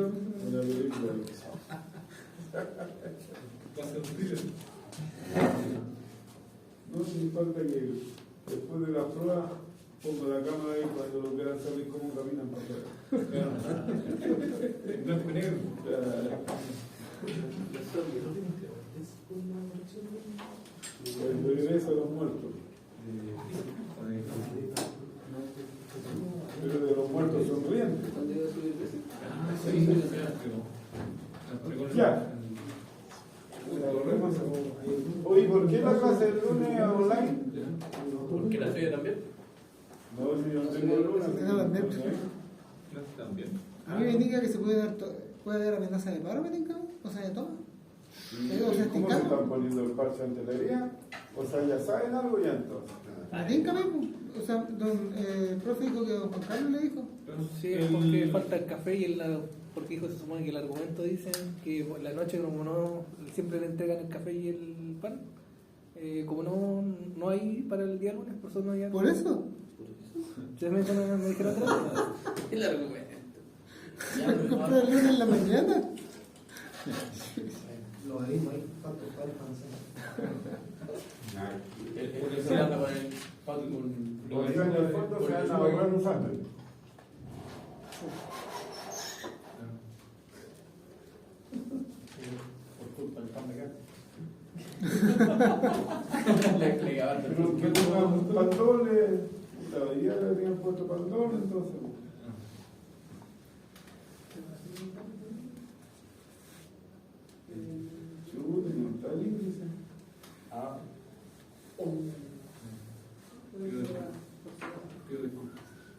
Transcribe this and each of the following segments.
Una película. No sin falta que después de la prueba pongo la cámara ahí cuando lo quieran saber cómo caminan para afuera. Blanco y negro. El regreso a los muertos. Pero de los muertos sonrientes. Ya. Oye, ¿por qué la clase del lunes online? ¿Porque la suya también? No, si yo no tengo lunes. También. A mí me indica que se puede dar amenaza de paro, me indica, o sea, de toma. ¿Cómo se están poniendo el parche ante la herida? O sea, ya saben algo ya entonces. Me tinca, o sea, el profe dijo que don Juan Carlos le dijo. Sí, es porque falta el café y porque se supone que el argumento dice que por la noche como no siempre le entregan el café y el pan, como no hay para el día lunes, por eso no hay. ¿Por eso? ¿Ustedes me dijeron atrás? El argumento. ¿Se puede comprar el lunes en la mañana? Lo ahí no hay tanto para Porque se anda con el pan con Los que están en el fondo se van a ahorrar un sándwich. por culpa del pan de acá. Pero que pongan pantones, ya le habían puesto pantones, entonces. Chuta, no está el índice. Ah.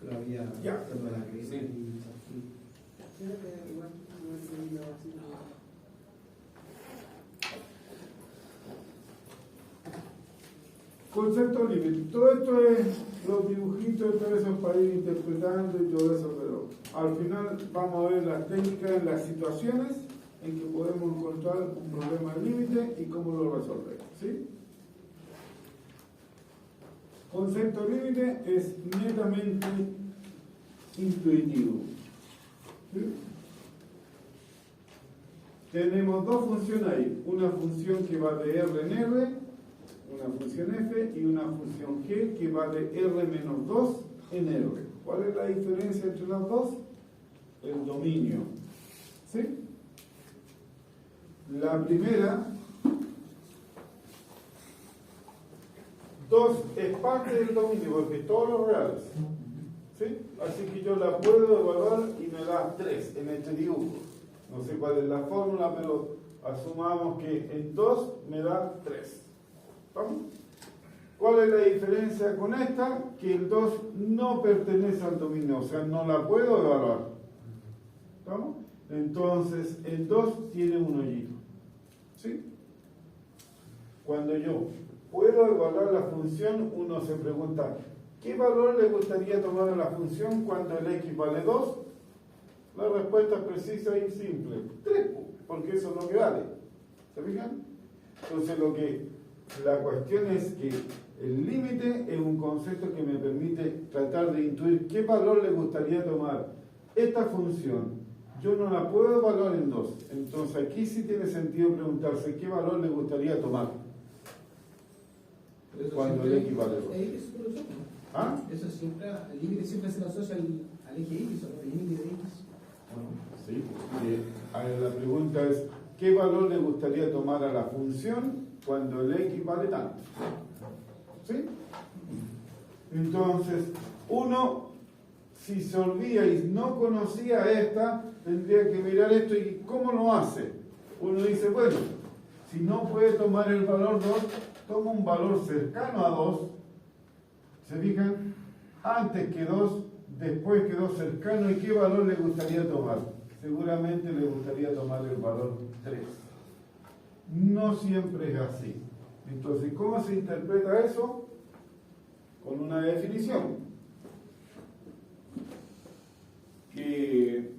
Pero había Ya. toda la crisis Sí. y Concepto límite. Todo esto es los dibujitos, todo eso para ir interpretando y todo eso, pero al final vamos a ver las técnicas en las situaciones en que podemos encontrar un problema de límite y cómo lo resolvemos. ¿Sí? Concepto límite es netamente intuitivo. ¿Sí? Tenemos dos funciones ahí, una función que va de R en R, una función F y una función G que va de R menos 2 en R. ¿Cuál es la diferencia entre las dos? El dominio. ¿Sí? La primera, 2 es parte del dominio porque todos los reales. ¿Sí? Así que yo la puedo evaluar y me da 3 en este dibujo. No sé cuál es la fórmula, pero asumamos que en 2 me da 3. ¿Vamos? ¿Cuál es la diferencia con esta? Que el 2 no pertenece al dominio, o sea, no la puedo evaluar. ¿Vamos? Entonces, el 2 tiene un hoyito. ¿Sí? Cuando yo puedo evaluar la función, uno se pregunta, ¿qué valor le gustaría tomar a la función cuando el x vale 2? La respuesta es precisa y simple. 3, porque eso es lo que vale. ¿Se fijan? Entonces, la cuestión es que el límite es un concepto que me permite tratar de intuir qué valor le gustaría tomar esta función. Yo no la puedo evaluar en 2. Entonces aquí sí tiene sentido preguntarse qué valor le gustaría tomar cuando el x vale 2. ¿Ah? Eso siempre, el límite siempre se lo asocia al eje X, o el límite de X. Sí. La pregunta es ¿qué valor le gustaría tomar a la función cuando el x vale tanto? ¿Sí? Entonces, uno, si se olvida y no conocía esta, tendría que mirar esto y ¿cómo lo hace? Uno dice, bueno, si no puede tomar el valor 2, toma un valor cercano a 2. ¿Se fijan? Antes que 2, después que 2 cercano, ¿y qué valor le gustaría tomar? Seguramente le gustaría tomar el valor 3. No siempre es así. Entonces, ¿cómo se interpreta eso? Con una definición. Que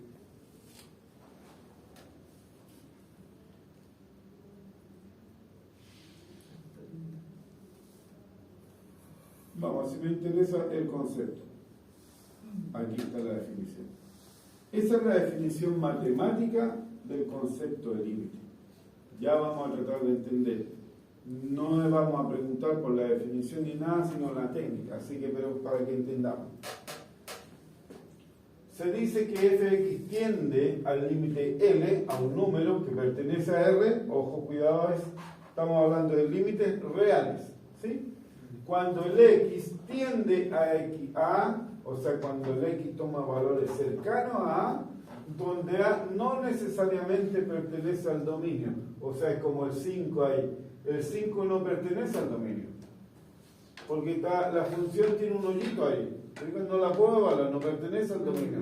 vamos, si me interesa el concepto. Aquí está la definición. Esa es la definición matemática del concepto de límite. Ya vamos a tratar de entender. No le vamos a preguntar por la definición ni nada, sino la técnica. Así que, pero para que entendamos. Se dice que fx tiende al límite L, a un número que pertenece a R. Ojo, cuidado, estamos hablando de límites reales, ¿sí? Cuando el x tiende a, o sea, cuando el x toma valores cercanos a A, donde A no necesariamente pertenece al dominio. O sea, es como el 5 ahí. El 5 no pertenece al dominio. Porque la función tiene un hoyito ahí. No la puedo evaluar, no pertenece al dominio.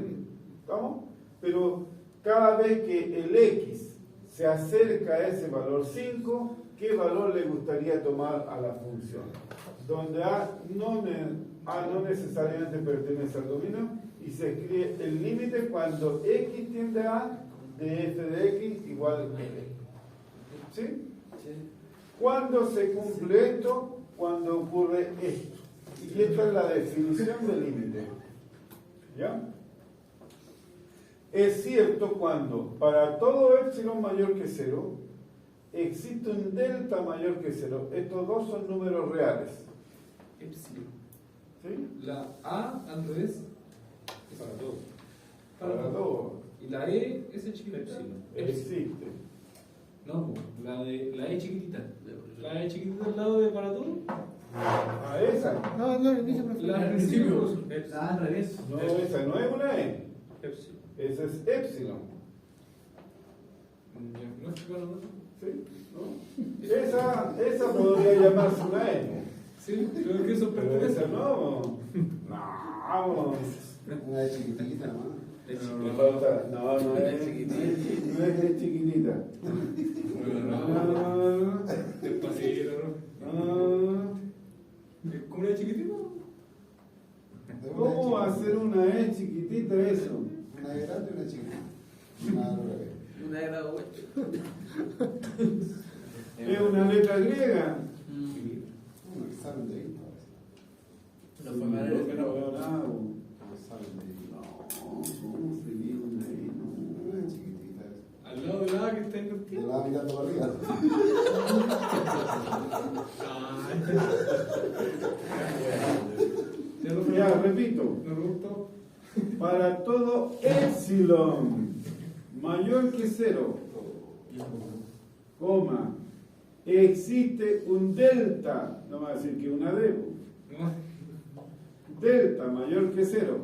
¿Estamos? Pero cada vez que el x se acerca a ese valor 5, ¿qué valor le gustaría tomar a la función? Donde A no necesariamente pertenece al dominio y se escribe el límite cuando x tiende a A de f de x igual a L. ¿Sí? ¿Cuándo se cumple esto? Cuando ocurre esto. Y esta es la definición del límite. ¿Ya? Es cierto cuando para todo epsilon mayor que 0 existe un delta mayor que 0. Estos dos son números reales. Epsilon. ¿Sí? La A al revés es para todo. Para todo. Y la E es el chiquitita. Existe. No, la E chiquitita. La E chiquitita al lado de para todo. Ah, esa. No, no, inicio, profe. La al principio. La al revés. No, esa no es una E. Epsilon. Esa es epsilon. No es para todo. ¿Sí? ¿No? Esa podría llamarse una E. Sí, creo que eso Pero pertenece. esa no. No. Una chiquitita, ¿no? No es chiquitita. No es chiquitita. Despacito, ¿no? ¿Cómo una chiquitita? ¿Cómo va a ser una E chiquitita eso? Una grande y una chiquitita. Una al revés. Una de grado 8. Es una letra griega. Un examen de ahí, No fue mal el pero. un examen de ahí. No, ¿cómo se vive una E? No. Una chiquitita. Al lado de la A que está Te invertida. la va mirando para arriba. Ya, repito. Me gustó. Para todo epsilon mayor que 0, coma, existe un delta, no va a decir que una D, delta mayor que 0,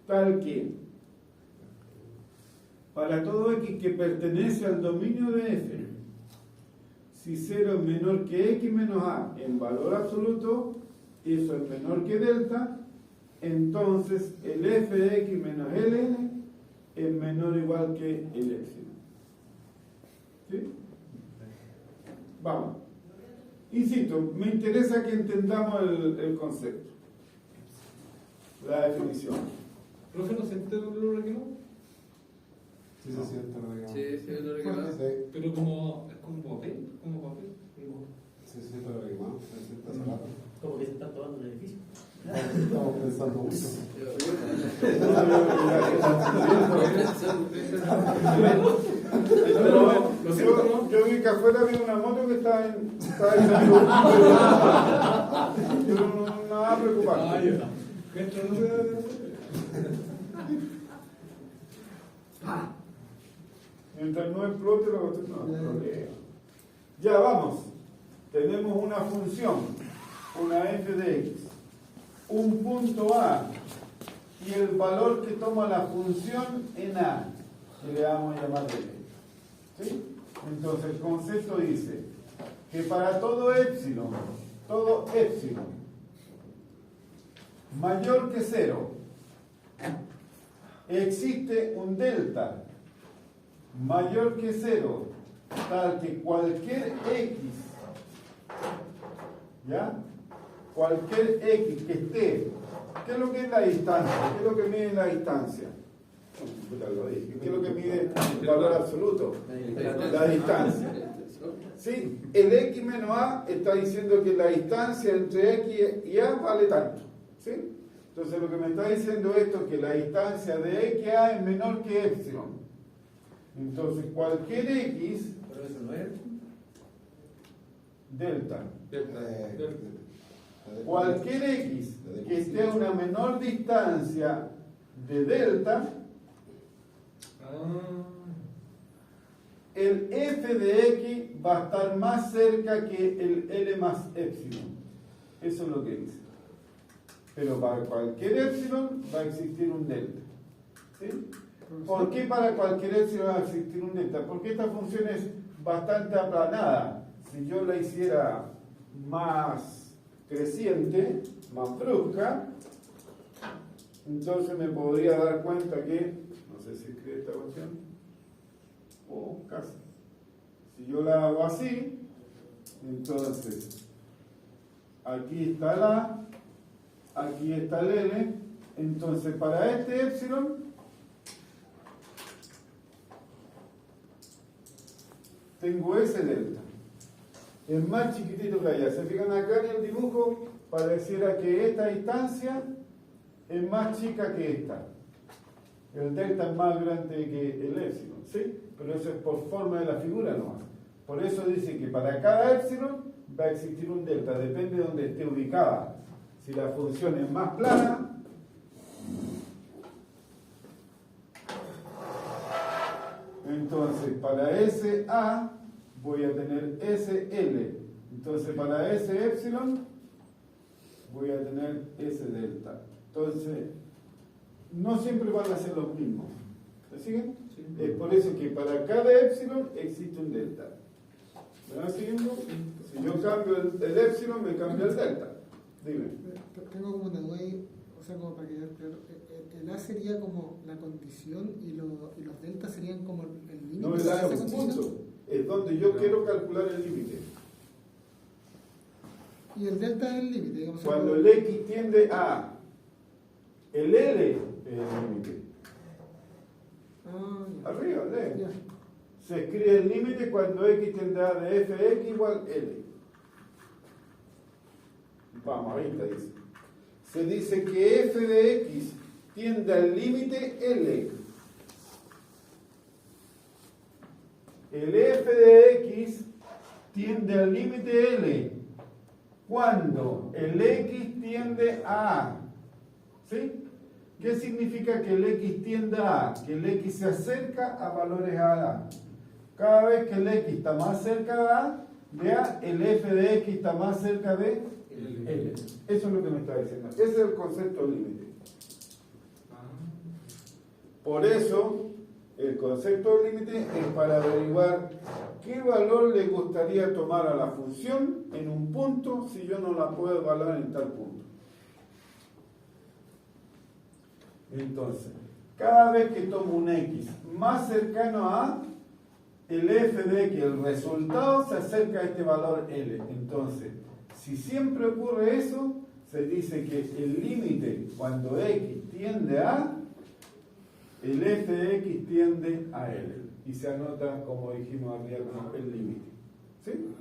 tal que para todo x que pertenece al dominio de f, si 0 es menor que x menos a en valor absoluto, eso es menor que delta, entonces el f de x menos ln es menor o igual que el epsilon. ¿Sí? Vamos. Insisto, me interesa que entendamos el concepto, la definición. ¿Profe, no siente lo que no? Sí, se siente lo que Sí, sí, lo reclamaba. Sí, Pero como, es como papel, como papel. se siente lo que quemado. Se siente hace rato. Como que se está tomando el edificio. Estamos pensando mucho. Yo vi que afuera había una moto que estaba en pero no nada preocupante. Mientras no se Mientras no explote la cuestión, no hay problema. Ya vamos. Tenemos una función, una f de x, un punto A y el valor que toma la función en A, que le vamos a llamar d. ¿Sí? Entonces el concepto dice que para todo epsilon mayor que 0, existe un delta mayor que 0, tal que cualquier x, ¿ya? Cualquier x que esté, ¿qué es lo que es la distancia? ¿Qué es lo que mide la distancia? ¿Qué es lo que mide el valor absoluto? La distancia. ¿Sí? El x menos a está diciendo que la distancia entre x y a vale tanto. ¿Sí? Entonces lo que me está diciendo esto es que la distancia de x a es menor que epsilon. Entonces cualquier x Pero eso no es. delta, Delta. cualquier x que esté a una menor distancia de delta, el f de x va a estar más cerca que el L más epsilon. Eso es lo que dice. Pero para cualquier epsilon va a existir un delta. ¿Sí? ¿Por qué para cualquier epsilon va a existir un delta? Porque esta función es bastante aplanada. Si yo la hiciera más creciente, más brusca, entonces me podría dar cuenta que, no sé si escribe esta cuestión, casi. Si yo la hago así, entonces aquí está el A, aquí está el L, entonces para este epsilon tengo ese delta. Es más chiquitito que allá. Se fijan acá en el dibujo, pareciera que esta distancia es más chica que esta. El delta es más grande que el epsilon, ¿sí? Pero eso es por forma de la figura nomás. Por eso dice que para cada epsilon va a existir un delta, depende de donde esté ubicada. Si la función es más plana, entonces para ese A voy a tener ese L. Entonces para ese epsilon voy a tener ese delta. Entonces, no siempre van a ser los mismos. ¿Me siguen? Sí. Es por eso que para cada epsilon existe un delta. ¿Me van siguiendo? Si yo cambio el epsilon, me cambia el delta. Dime. Tengo como una duda ahí, o sea, como para quedar claro. El A sería como la condición y los deltas serían como el límite. No, el de A esa es un condición. punto. Es donde yo quiero calcular el límite. Y el delta es el límite, digamos. Cuando el X tiende a el L es el límite. Ya. Arriba, L. Ya. Se escribe el límite cuando X tiende a de fx igual L. Vamos, ahorita dice. Se dice que f de x tiende al límite L. El f de x tiende al límite L cuando el x tiende a A. ¿Sí? ¿Qué significa que el x tiende a A? Que el x se acerca a valores A. Cada vez que el x está más cerca de A, el f de x está más cerca de L. Eso es lo que me está diciendo. Ese es el concepto de límite. Por eso, el concepto de límite es para averiguar qué valor le gustaría tomar a la función en un punto si yo no la puedo evaluar en tal punto. Entonces, cada vez que tomo un x más cercano a A, el f de x, el resultado, se acerca a este valor L. Entonces, si siempre ocurre eso, se dice que el límite cuando x tiende a, el f de x tiende a L. Y se anota, como dijimos arriba, como el límite. ¿Sí?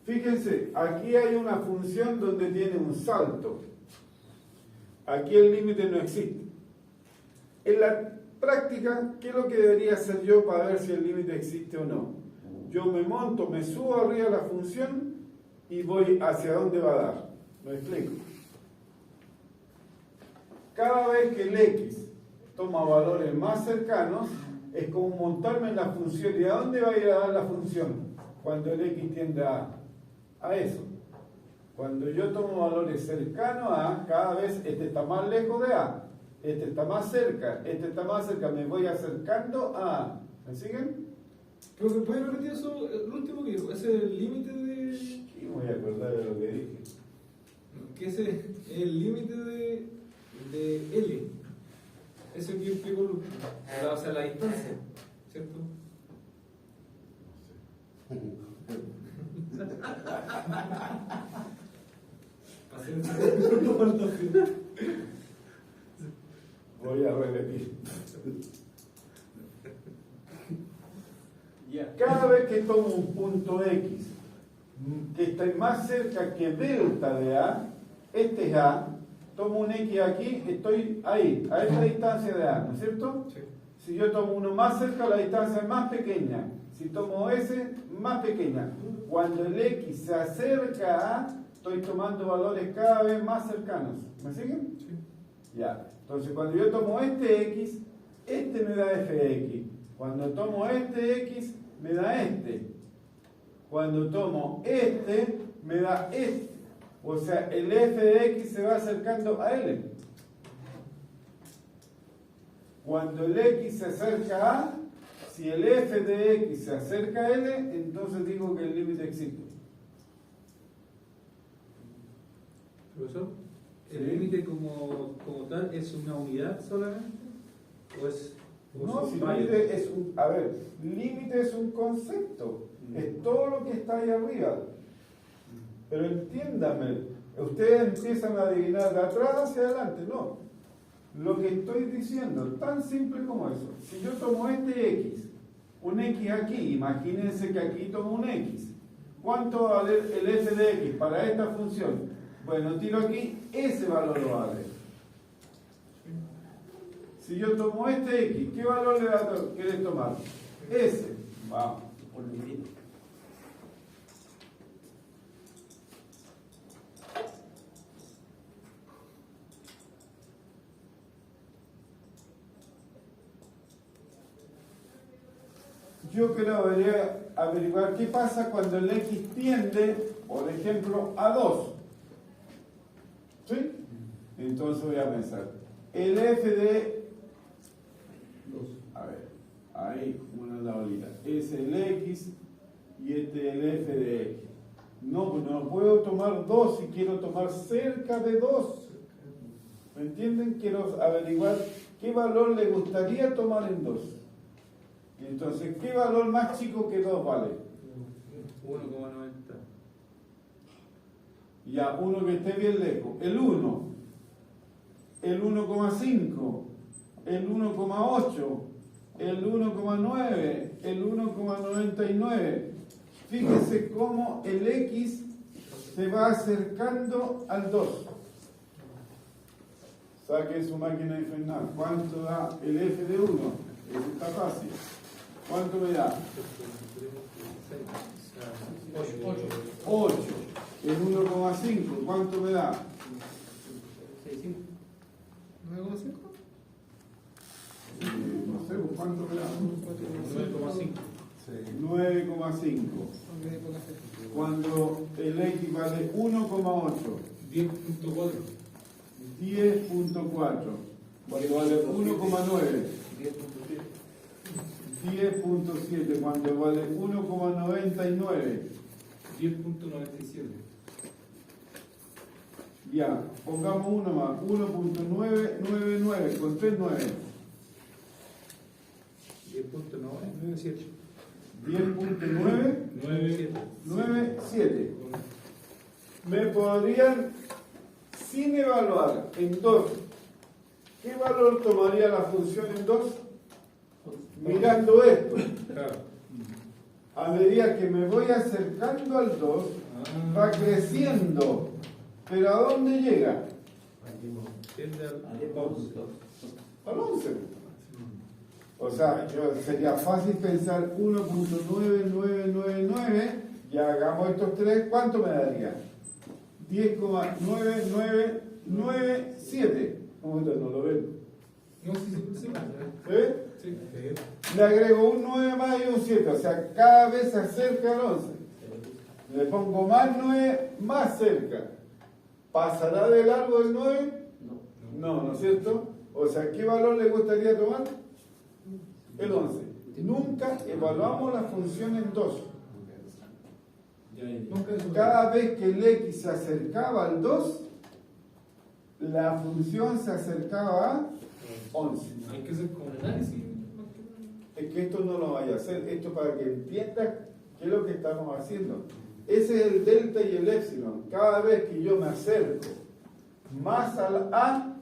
Fíjense, aquí hay una función donde tiene un salto. Aquí el límite no existe. En la práctica, ¿qué es lo que debería hacer yo para ver si el límite existe o no? Yo me monto, me subo arriba de la función y voy hacia dónde va a dar. ¿Me explico? Cada vez que el x toma valores más cercanos, es como montarme en la función. ¿Y a dónde va a ir a dar la función? Cuando el x tiende a eso. Cuando yo tomo valores cercanos a A, cada vez este está más lejos de A. Este está más cerca, este está más cerca, me voy acercando a A. ¿Me siguen? ¿Puedes repetir eso, el último que dijo? ¿Ese es el límite de...? Y me voy a acordar de lo que dije. Que ese es el límite de L. Eso que explicó Lucas. O sea, la distancia, ¿cierto? Voy a repetir. Cada vez que tomo un punto X que está más cerca que delta de A, este es A, tomo un X aquí, estoy ahí, a esta distancia de A, ¿no es cierto? Sí. Si yo tomo uno más cerca, la distancia es más pequeña. Si tomo S, más pequeña. Cuando el X se acerca a A, estoy tomando valores cada vez más cercanos. ¿Me siguen? Sí. Ya. Entonces, cuando yo tomo este X, este me da fx. Cuando tomo este X, me da este. Cuando tomo este, me da este. O sea, el f de x se va acercando a L. Cuando el x se acerca a A, si el f de x se acerca a L, entonces digo que el límite existe. Profesor, ¿el Sí. límite como tal es una unidad solamente? ¿O es No, si varios? límite es un, a ver, límite es un concepto, es todo lo que está ahí arriba. Pero entiéndame, ustedes empiezan a adivinar de atrás hacia adelante, no. Lo que estoy diciendo, tan simple como eso. Si yo tomo este X, un X aquí, imagínense que aquí tomo un X. ¿Cuánto va a valer el f de X para esta función? Bueno, tiro aquí, ese valor lo vale. Si yo tomo este X, ¿qué valor le querés tomar? Ese. Vamos. Por lo infinito. Yo quiero averiguar qué pasa cuando el X tiende, por ejemplo, a 2. ¿Sí? Entonces voy a pensar. El f de... A ver, ahí una la bolita. Es el X y este el f de X. No puedo tomar 2 si quiero tomar cerca de 2. ¿Me entienden? Quiero averiguar qué valor le gustaría tomar en 2. Entonces, ¿qué valor más chico que 2 vale? 1,90. Ya, uno que esté bien lejos. El 1, el 1,5, el 1,8, el 1,9, el 1,99. Fíjese cómo el X se va acercando al 2. Saque su máquina infernal. ¿Cuánto da el f de 1? Eso está fácil. ¿Cuánto me da? 8. El 1,5, ¿cuánto me da? 6,5. 9,5. No sé, ¿cuánto me da? 9,5. 9,5. Cuando el X vale 1,8. 10.4. 10.4. Cuando vale 1,9. 10.7. Cuando vale 1,99. 10.97. Ya, pongamos uno más. 1.999 con 3 9. 10.97. 10.997. Me podrían, sin evaluar en 2, ¿qué valor tomaría la función en 2? Mirando esto. Claro. A medida que me voy acercando al 2, va creciendo. ¿Pero a dónde llega? Tiende al A 10 puntos. Al 11. O sea, sería fácil pensar 1.9999, ya hagamos estos tres, ¿cuánto me daría? 10,9997. ¿Cómo no lo ven? No, sí. ¿Eh? Sí. Le agrego un 9 más y un 7, o sea, cada vez se acerca al 11. Le pongo más 9, más cerca. ¿Pasará de largo el 9? No, ¿no es cierto? O sea, ¿qué valor le gustaría tomar? El 11. Nunca evaluamos la función en 2. Cada vez que el X se acercaba al 2, la función se acercaba a 11. Hay que hacer como un análisis. Es que esto no lo vaya a hacer, esto para que entiendas qué es lo que estamos haciendo. Ese es el delta y el épsilon. Cada vez que yo me acerco más al A,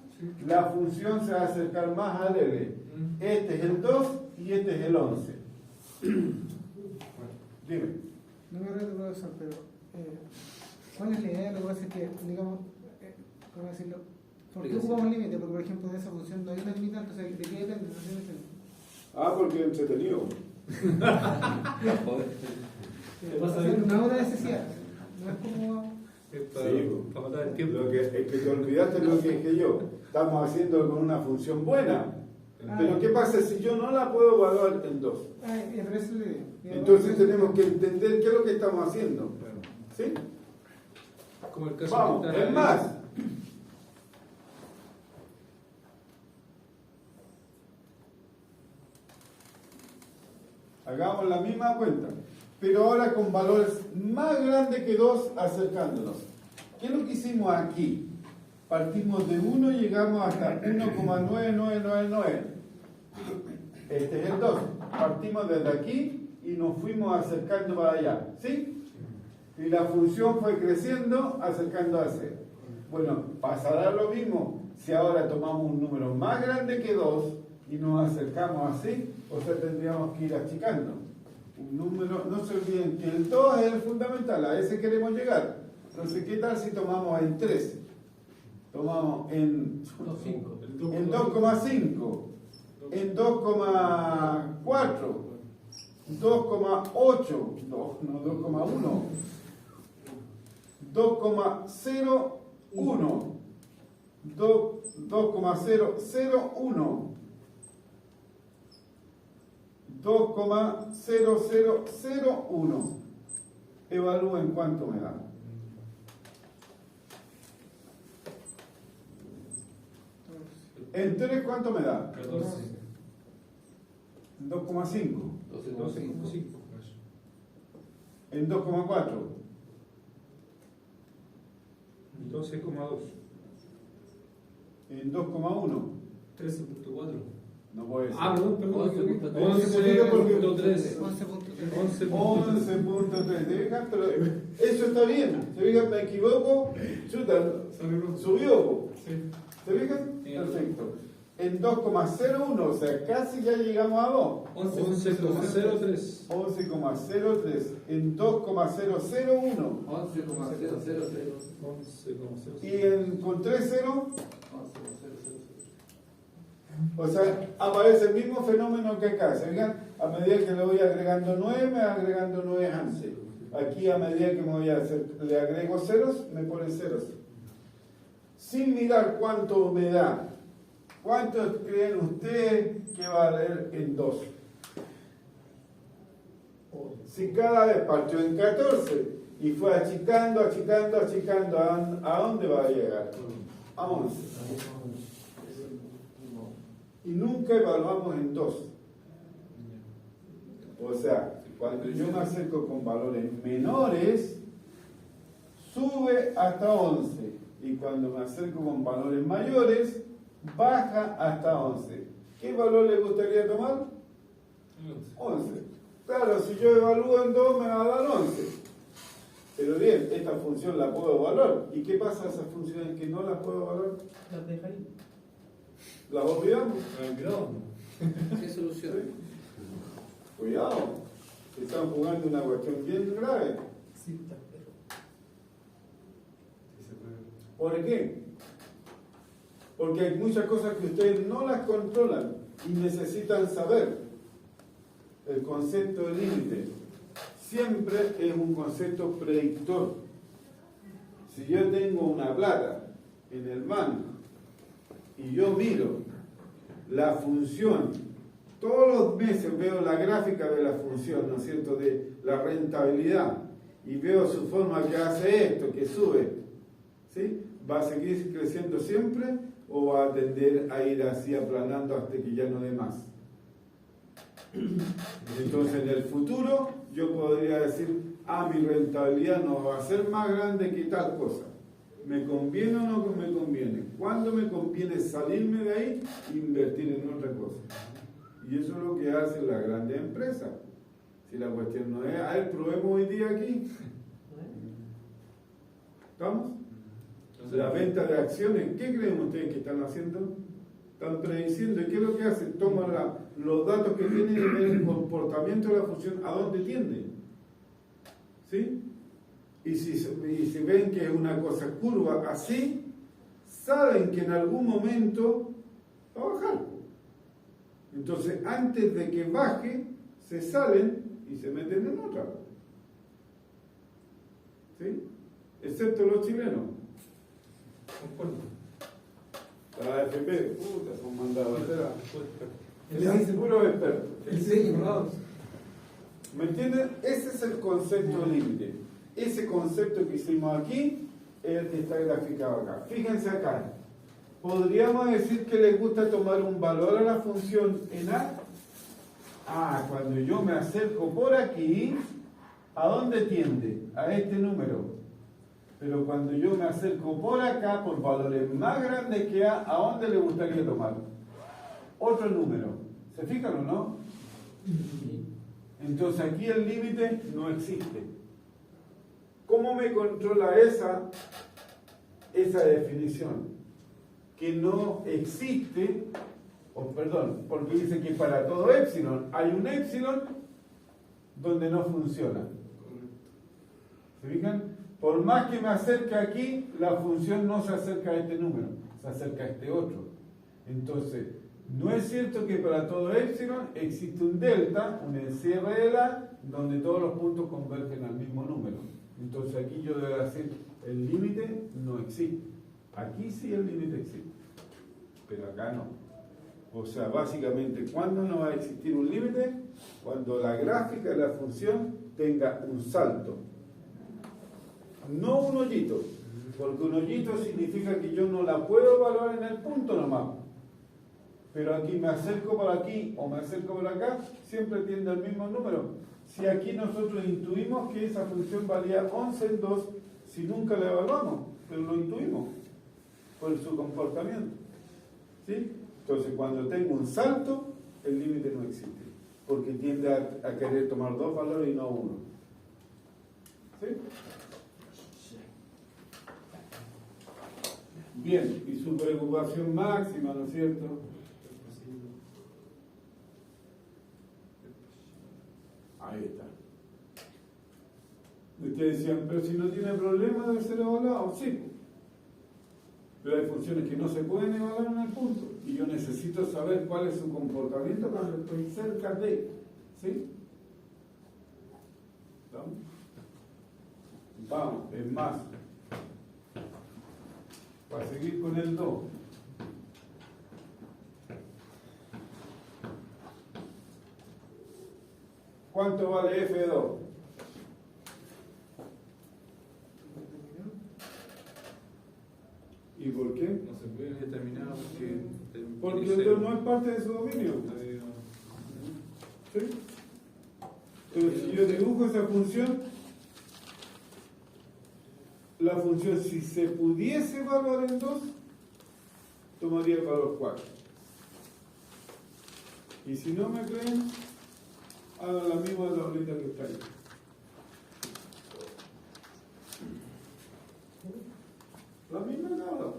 la función se va a acercar más al L. Este es el 2 y este es el 11. Dime. No me reto, profesor, pero ¿cuál es la idea? Lo que pasa es que, digamos, ¿cómo decirlo? ¿Por qué ocupamos límite? Porque, por ejemplo, de esa función no hay una limitante, o sea, ¿de qué depende? No sé, Ah, porque es entretenido. ¿Qué pasa? no es una necesidad, no es como... Es Sí, para matar el tiempo. Es que te olvidaste lo que dije yo. Estamos haciendo con una función buena. Pero ¿qué pasa si yo no la puedo evaluar en 2? Pero eso es la idea. Entonces tenemos que entender qué es lo que estamos haciendo. ¿Sí? Como el caso Vamos, que está- es más. Hagamos la misma cuenta, pero ahora con valores más grandes que 2 acercándonos. ¿Qué es lo que hicimos aquí? Partimos de 1 y llegamos hasta 1,9999. Este es el 2. Partimos desde aquí y nos fuimos acercando para allá. ¿Sí? Y la función fue creciendo, acercando a 0. Bueno, pasará lo mismo si ahora tomamos un número más grande que 2 y nos acercamos así, o sea, tendríamos que ir achicando. Un número, no se olviden que el 2 es el fundamental, a ese queremos llegar. Entonces, ¿qué tal si tomamos en 3? Tomamos en 2,5, en 2,5, en 2,4, 2,8, no 2,1, 2,01, 2,001, 2,0001. Evalúen cuánto me da. En 3, ¿cuánto me da? 14. 2,5. 12,5. En 2,4. 12,2. En 2,1. 13,4. No puede ser. Ah, perdón. 11,3. 11,3. 11.3. 11.3. ¿Te fijas? Pero eso está bien. ¿Se fijan? Me equivoco. Chuta, subió. ¿Se fijan? Perfecto. En 2,01, o sea, casi ya llegamos a 2. 11,03. 11,03. En 2,001. 11,000. Y con 3 ceros, o sea, aparece el mismo fenómeno que acá. ¿Se fijan? A medida que le voy agregando 9, me va agregando 9 antes. Aquí, a medida que me voy a hacer, le agrego ceros, me pone ceros. Sin mirar cuánto me da. ¿Cuántos creen ustedes que va a leer en 2? Si cada vez partió en 14 y fue achicando, ¿a dónde va a llegar? A 11. Y nunca evaluamos en 2. O sea, cuando yo me acerco con valores menores, sube hasta 11. Y cuando me acerco con valores mayores, baja hasta 11. ¿Qué valor le gustaría tomar? 11. Claro, si yo evalúo en 2 me va a dar 11. Pero bien, esta función la puedo evaluar. ¿Y qué pasa a esas funciones que no las puedo evaluar? Las deja ahí. ¿Las olvidamos? ¿Qué solución? ¿Sí? Cuidado, están jugando una cuestión bien grave. Sí, está, pero... ¿Por qué? Porque hay muchas cosas que ustedes no las controlan y necesitan saber. El concepto de límite siempre es un concepto predictor. Si yo tengo una plata en el banco y yo miro la función, todos los meses veo la gráfica de la función, ¿no es cierto?, de la rentabilidad, y veo su forma que hace esto, que sube, ¿sí? ¿Va a seguir creciendo siempre o va a tender a ir así aplanando hasta que ya no dé más? Entonces en el futuro yo podría decir, mi rentabilidad no va a ser más grande que tal cosa. ¿Me conviene o no me conviene? ¿Cuándo me conviene salirme de ahí e invertir en otra cosa? Y eso es lo que hacen las grandes empresas. Si la cuestión no es, probemos hoy día aquí. ¿Estamos? La venta de acciones, ¿qué creen ustedes que están haciendo? Están prediciendo. ¿Y qué es lo que hacen? Toman los datos que tienen y ven el comportamiento de la función, ¿a dónde tiende? ¿Sí? Y si ven que es una cosa curva así, saben que en algún momento va a bajar. Entonces, antes de que baje, se salen y se meten en otra. ¿Sí? Excepto los chilenos. Concuerdo. La AFP, puta, son mandados a hacer. El Es puro experto. El sello, ¿no? ¿Me entienden? Ese es el concepto límite. Ese concepto que hicimos aquí es el que está graficado acá. Fíjense acá. ¿Podríamos decir que les gusta tomar un valor a la función en A? Ah, cuando yo me acerco por aquí, ¿a dónde tiende? A este número. Pero cuando yo me acerco por acá, por valores más grandes que A, ¿a dónde le gustaría tomar? Otro número. ¿Se fijan o no? Entonces aquí el límite no existe. ¿Cómo me controla esa definición? Que no existe, porque dice que para todo épsilon hay un épsilon donde no funciona. ¿Se fijan? Por más que me acerque aquí, la función no se acerca a este número, se acerca a este otro. Entonces, no es cierto que para todo épsilon existe un delta, un encierre de la, donde todos los puntos convergen al mismo número. Entonces aquí yo debo decir, el límite no existe. Aquí sí el límite existe, pero acá no. O sea, básicamente, ¿cuándo no va a existir un límite? Cuando la gráfica de la función tenga un salto. No un hoyito, porque un hoyito significa que yo no la puedo evaluar en el punto nomás. Pero aquí me acerco por aquí o me acerco por acá, siempre tiende al mismo número. Si aquí nosotros intuimos que esa función valía 11 en 2, si nunca la evaluamos, pero lo intuimos por su comportamiento. ¿Sí? Entonces, cuando tengo un salto, el límite no existe, porque tiende a querer tomar dos valores y no uno. ¿Sí? Bien, y su preocupación máxima, ¿no es cierto? Ahí está. Ustedes decían, pero si no tiene problema debe ser evaluado. Sí, pero hay funciones que no se pueden evaluar en el punto y yo necesito saber cuál es su comportamiento cuando estoy cerca de. ¿Sí? ¿Vamos? Vamos, es más. Para seguir con el 2. ¿Cuánto vale F2? ¿Y por qué? No se puede determinar Porque el 2 no es parte de su dominio. ¿Sí? Entonces, si yo dibujo esa función, la función, si se pudiese evaluar en 2, tomaría el valor 4. Y si no me creen, hagan la misma tablita que está ahí. La misma tabla.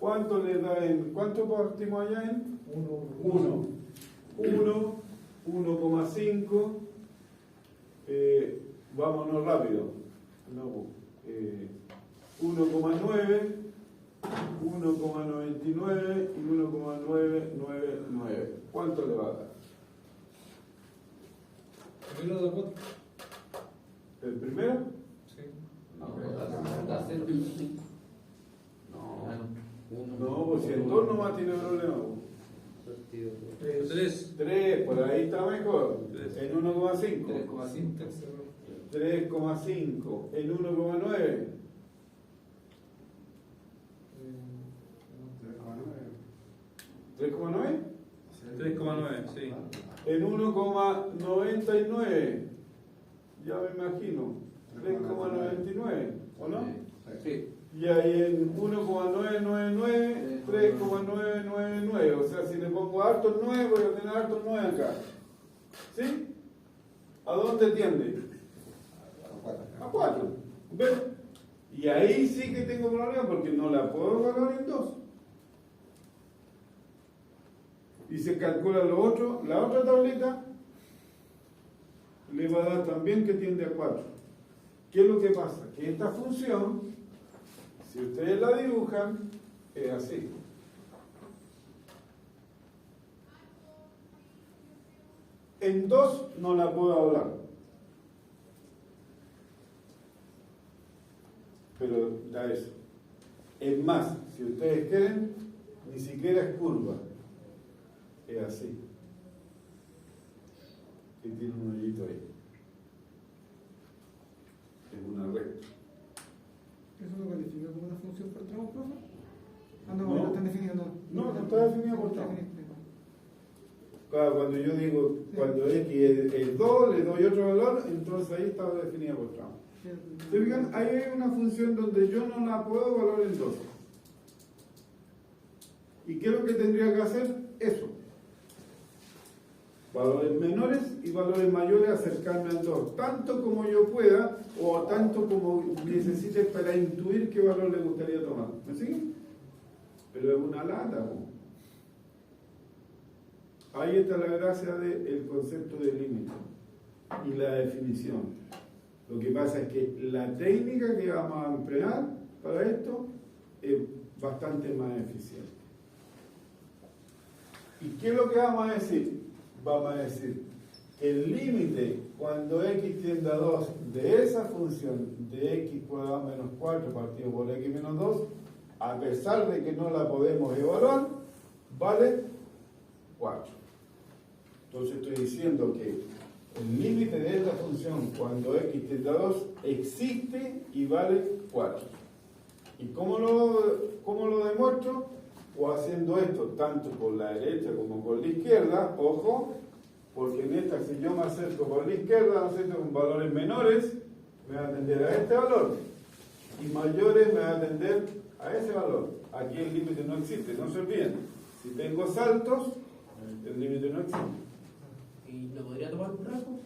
¿Cuánto le da en? ¿Cuánto partimos allá en? 1. 1,5. Vámonos rápido. 1,9. 1,99 y 1,999. ¿Cuánto le va a dar? Primero de 4. ¿El primero? Sí. Da cero. No, pues si el 2 nomás tiene problema. 3. 3, por ahí está mejor. En 1,5. 3,5. 3,5. En 1,9. 3,9. 3,9, sí. En 1,99. Ya me imagino. 3,99. ¿O no? Sí. Y ahí en 1,999, 3,999. O sea, si le pongo harto 9, voy a tener harto 9 acá. ¿Sí? ¿A dónde tiende? A 4. ¿Ven? Y ahí sí que tengo problema porque no la puedo evaluar en 2. Y se calcula lo otro, la otra tablita le va a dar también que tiende a 4. ¿Qué es lo que pasa? Que esta función, si ustedes la dibujan, es así. En 2 no la puedo hablar. Pero da eso. Es más, si ustedes quieren, ni siquiera es curva. Es así. Que tiene un hoyito ahí. Es una recta. ¿Eso no califica como una función por tramo, profe? Ah, no, No. no está definido, no. No está definido por tramo. definido. Claro, cuando yo digo, cuando x es 2, le doy otro valor, entonces ahí está definida por tramo. ¿Se fijan? Ahí hay una función donde yo no la puedo valorar en 2. ¿Y qué es lo que tendría que hacer? Eso. Valores menores y valores mayores, acercarme al 2, tanto como yo pueda o tanto como necesite para intuir qué valor le gustaría tomar. ¿Me siguen? Pero es una lata, ¿no? Ahí está la gracia del concepto de límite y la definición. Lo que pasa es que la técnica que vamos a emplear para esto es bastante más eficiente. ¿Y qué es lo que vamos a decir? Vamos a decir que el límite cuando x tiende a 2 de esa función de x cuadrado menos 4 partido por x menos 2, a pesar de que no la podemos evaluar, vale 4. Entonces estoy diciendo que el límite de esta función cuando x tiende a 2 existe y vale 4. ¿Y cómo lo demuestro? O haciendo esto tanto por la derecha como por la izquierda, ojo, porque en esta si yo me acerco por la izquierda, ¿no es cierto?, con valores menores, me va a tender a este valor, y mayores me va a tender a ese valor. Aquí el límite no existe, no se olviden. Si tengo saltos, el límite no existe. ¿Y lo podría tomar un rango?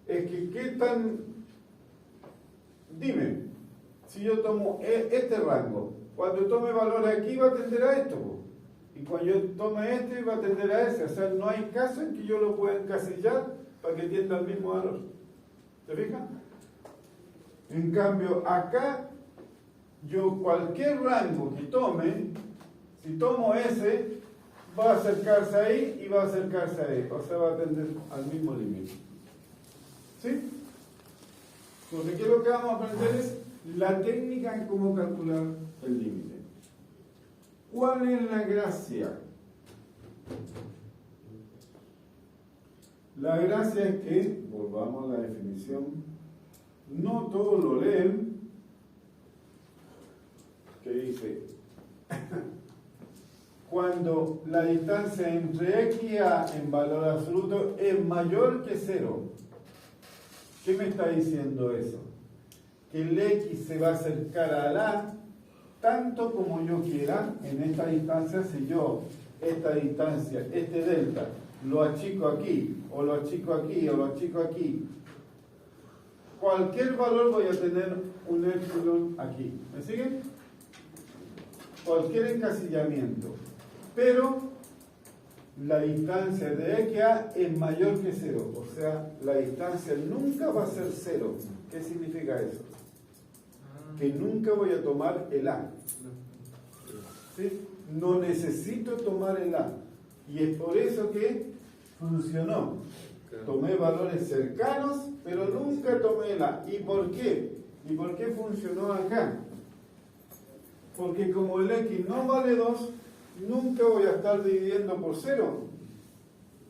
Es que qué tan... Dime, si yo tomo este rango, cuando tome valor aquí va a tender a esto, po. Y cuando yo tome este va a tender a ese. O sea, no hay caso en que yo lo pueda encasillar para que tienda al mismo valor. ¿Se fijan? En cambio, acá, yo cualquier rango que tome, si tomo ese, va a acercarse ahí y va a acercarse ahí. O sea, va a tender al mismo límite. ¿Sí? Porque aquí lo que vamos a aprender es la técnica en cómo calcular el límite. ¿Cuál es la gracia? La gracia es que, volvamos a la definición, no todos lo leen, que dice, cuando la distancia entre x y a en valor absoluto es mayor que 0. ¿Qué me está diciendo eso? Que el x se va a acercar a la tanto como yo quiera en esta distancia. Si yo esta distancia, este delta, lo achico aquí, o lo achico aquí, o lo achico aquí, cualquier valor voy a tener un epsilon aquí. ¿Me siguen? Cualquier encasillamiento. Pero la distancia de x a es mayor que 0. O sea, la distancia nunca va a ser 0. ¿Qué significa eso? Que nunca voy a tomar el a. ¿Sí? No necesito tomar el a. Y es por eso que funcionó. Tomé valores cercanos, pero nunca tomé el a. ¿Y por qué? ¿Y por qué funcionó acá? Porque como el x no vale 2, nunca voy a estar dividiendo por 0.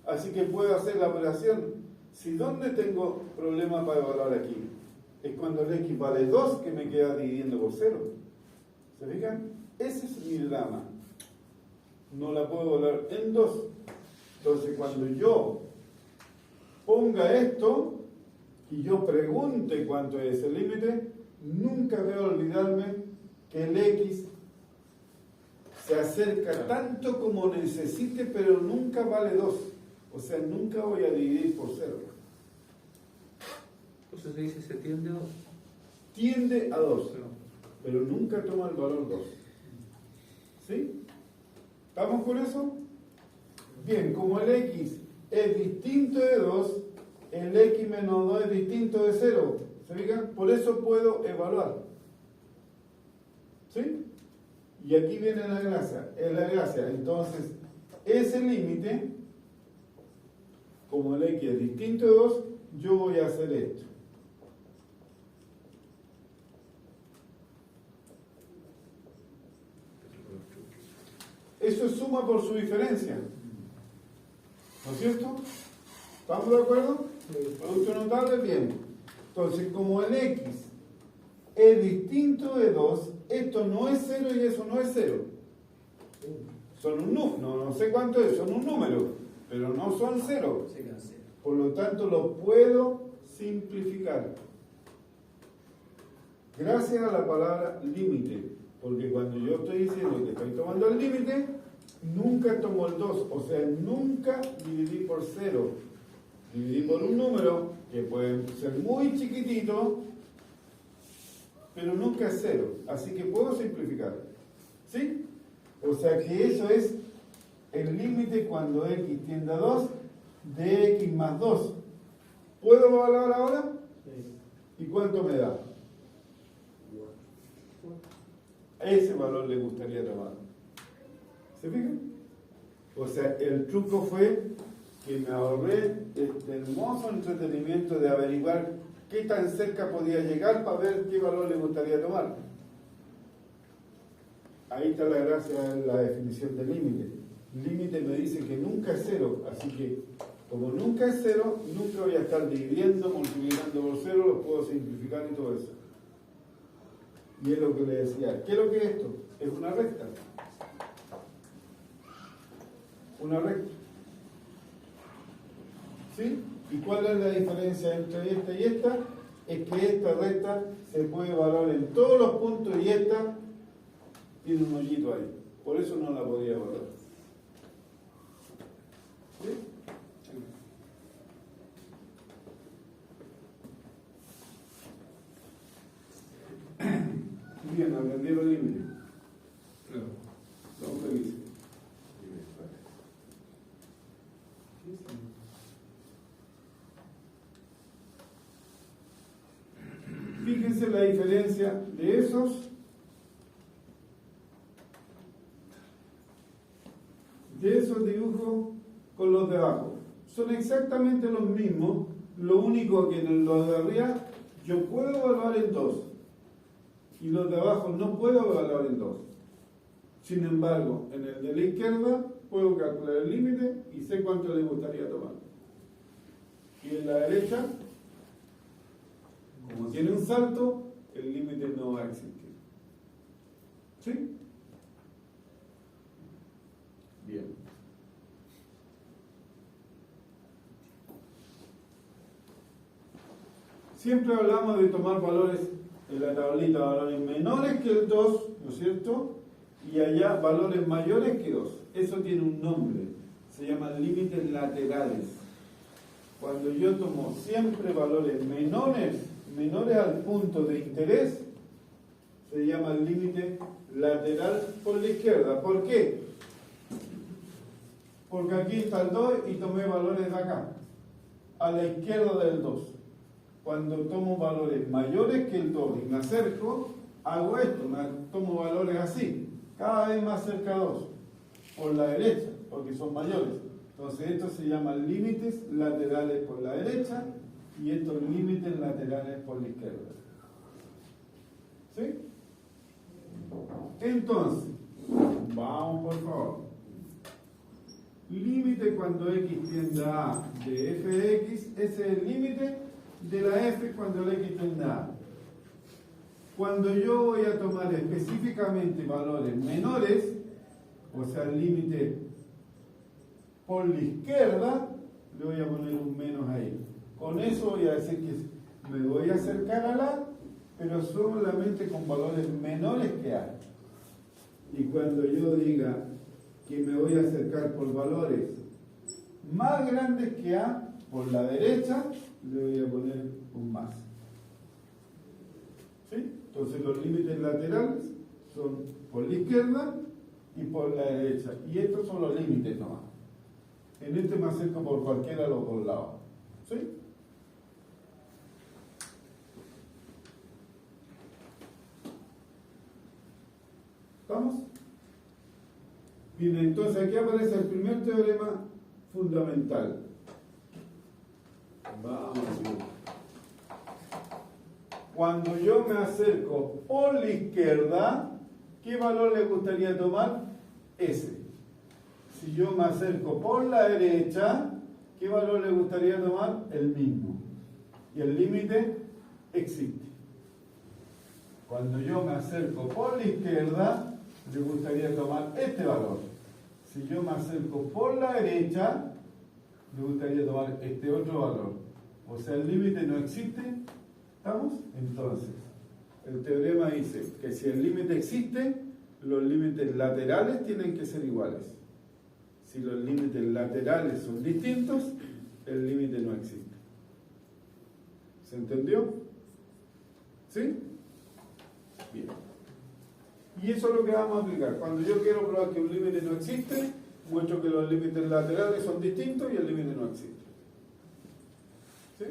Así que puedo hacer la operación. Si ¿dónde tengo problema para evaluar aquí? Es cuando el x vale 2 que me queda dividiendo por 0. ¿Se fijan? Ese es mi drama. No la puedo evaluar en 2. Entonces cuando yo ponga esto y yo pregunte cuánto es el límite, nunca voy a olvidarme que el x se acerca tanto como necesite, pero nunca vale 2. O sea, nunca voy a dividir por 0. Entonces se dice se tiende a 2. Tiende a 2, pero nunca toma el valor 2. ¿Sí? ¿Estamos con eso? Bien, como el x es distinto de 2, el x menos 2 es distinto de 0. ¿Se fijan? Por eso puedo evaluar. ¿Sí? Y aquí viene la gracia. Entonces, ese límite, como el x es distinto de 2, yo voy a hacer esto. Eso es suma por su diferencia. ¿No es cierto? ¿Estamos de acuerdo? Producto notable, bien. Entonces, como el x es distinto de 2, esto no es 0 y eso no es 0. Son un número, no sé cuánto es, son un número, pero no son 0. Se cancela. Por lo tanto, lo puedo simplificar. Gracias a la palabra límite. Porque cuando yo estoy diciendo que estoy tomando el límite, nunca tomo el 2. O sea, nunca dividí por 0. Dividí por un número que puede ser muy chiquitito, pero nunca es 0. Así que puedo simplificar. ¿Sí? O sea que eso es el límite cuando x tiende a 2 de x más 2. ¿Puedo evaluar ahora? ¿Y cuánto me da? Ese valor le gustaría tomar. ¿Se fijan? O sea, el truco fue que me ahorré este hermoso entretenimiento de averiguar qué tan cerca podía llegar para ver qué valor le gustaría tomar. Ahí está la gracia en la definición de límite. Límite me dice que nunca es 0, así que como nunca es 0, nunca voy a estar dividiendo, multiplicando por 0, lo puedo simplificar y todo eso. Y es lo que le decía. ¿Qué es lo que es esto? Es una recta. Una recta. ¿Sí? ¿Y cuál es la diferencia entre esta y esta? Es que esta recta se puede evaluar en todos los puntos y esta tiene un hoyito ahí. Por eso no la podía evaluar. ¿Sí? Bien, aprendieron límite. Claro. Estamos felices. Fíjense la diferencia de esos dibujos con los de abajo. Son exactamente los mismos, lo único que en los de arriba yo puedo evaluar en 2 y los de abajo no puedo evaluar en 2. Sin embargo, en el de la izquierda puedo calcular el límite y sé cuánto le gustaría tomar. Y en la derecha, como tiene un salto, el límite no va a existir. ¿Sí? Bien. Siempre hablamos de tomar valores en la tablita, valores menores que el 2, ¿no es cierto? Y allá valores mayores que 2. Eso tiene un nombre, se llaman límites laterales. Cuando yo tomo siempre valores menores al punto de interés, se llama el límite lateral por la izquierda. ¿Por qué? Porque aquí está el 2 y tomé valores de acá, a la izquierda del 2. Cuando tomo valores mayores que el 2 y me acerco, hago esto, tomo valores así, cada vez más cerca a 2, por la derecha, porque son mayores. Entonces estos se llaman límites laterales por la derecha y estos límites laterales por la izquierda. ¿Sí? Entonces, vamos por favor. Límite cuando x tiende a A de f de x, ese es el límite de la f cuando el x tiende a A. Cuando yo voy a tomar específicamente valores menores, o sea, el límite por la izquierda, le voy a poner un menos ahí. Con eso voy a decir que me voy a acercar a la, pero solamente con valores menores que A. Y cuando yo diga que me voy a acercar por valores más grandes que A, por la derecha, le voy a poner un más. ¿Sí? Entonces los límites laterales son por la izquierda y por la derecha. Y estos son los límites nomás. En este me acerco por cualquiera de los dos lados. ¿Sí? Bien, entonces aquí aparece el primer teorema fundamental. Vamos a ver. Cuando yo me acerco por la izquierda, ¿qué valor le gustaría tomar? Ese. Si yo me acerco por la derecha, ¿qué valor le gustaría tomar? El mismo. Y el límite existe. Cuando yo me acerco por la izquierda, le gustaría tomar este valor. Si yo me acerco por la derecha, le gustaría tomar este otro valor. O sea, el límite no existe. ¿Estamos? Entonces, el teorema dice que si el límite existe, los límites laterales tienen que ser iguales. Si los límites laterales son distintos, el límite no existe. ¿Se entendió? ¿Sí? Bien. Y eso es lo que vamos a aplicar. Cuando yo quiero probar que un límite no existe, muestro que los límites laterales son distintos y el límite no existe. ¿Sí?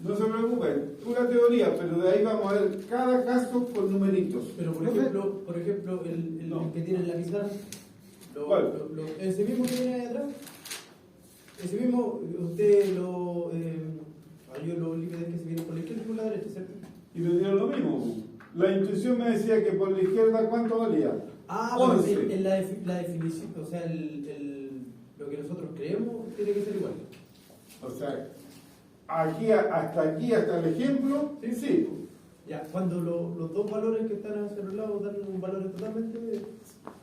No se preocupen, pura teoría, pero de ahí vamos a ver cada caso con numeritos. Pero por ejemplo, el No. que tiene la pizarra, ¿Cuál? ese mismo que viene ahí atrás, ese mismo, usted hay los límites que se vienen por la izquierda y por la derecha, ¿cierto? Y me dieron lo mismo. La intuición me decía que por la izquierda, ¿cuánto valía? Bueno, 11. en la definición, o sea, lo que nosotros creemos tiene que ser igual. O sea, aquí hasta el ejemplo, sí. Ya, cuando los dos valores que están hacia los lados dan un valor totalmente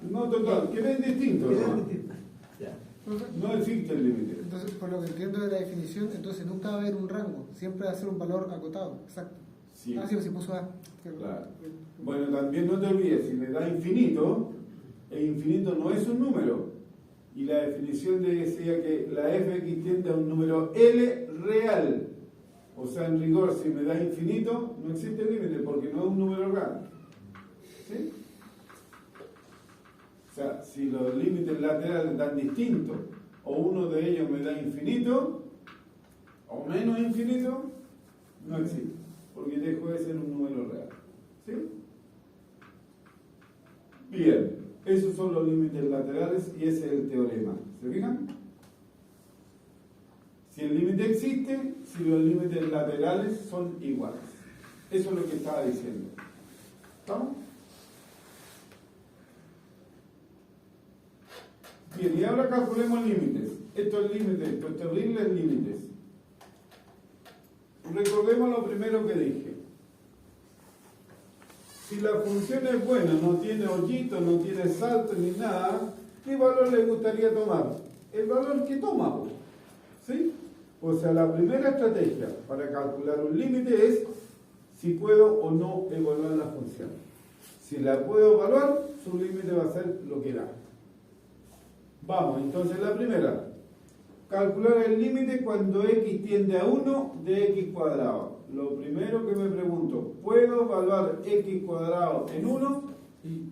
No total, que ven distintos. quedan ¿No? distintos. Ya. No existe el límite. Entonces, por lo que entiendo de la definición, entonces nunca va a haber un rango, siempre va a ser un valor acotado, exacto. Sí. Ah, sí, pues si puso A. Claro. Bueno, también no te olvides, si le da infinito, el infinito no es un número. Y la definición decía que la fx tiende a un número L real. O sea, en rigor, si me da infinito, no existe límite porque no es un número real. ¿Sí? O sea, si los límites laterales dan distintos, o uno de ellos me da infinito, o menos infinito, no existe, porque dejó de ser un número real. ¿Sí? Bien, esos son los límites laterales y ese es el teorema. ¿Se fijan? Si el límite existe, si los límites laterales son iguales. Eso es lo que estaba diciendo. ¿Estamos? Bien, y ahora calculemos límites. Estos límites, estos terribles límites. Recordemos lo primero que dije. Si la función es buena, no tiene hoyito, no tiene salto ni nada, ¿qué valor le gustaría tomar? El valor que toma, ¿sí? O sea, la primera estrategia para calcular un límite es si puedo o no evaluar la función. Si la puedo evaluar, su límite va a ser lo que da. Vamos, entonces la primera. Calcular el límite cuando x tiende a 1 de x cuadrado. Lo primero que me pregunto, ¿puedo evaluar x cuadrado en 1? Sí.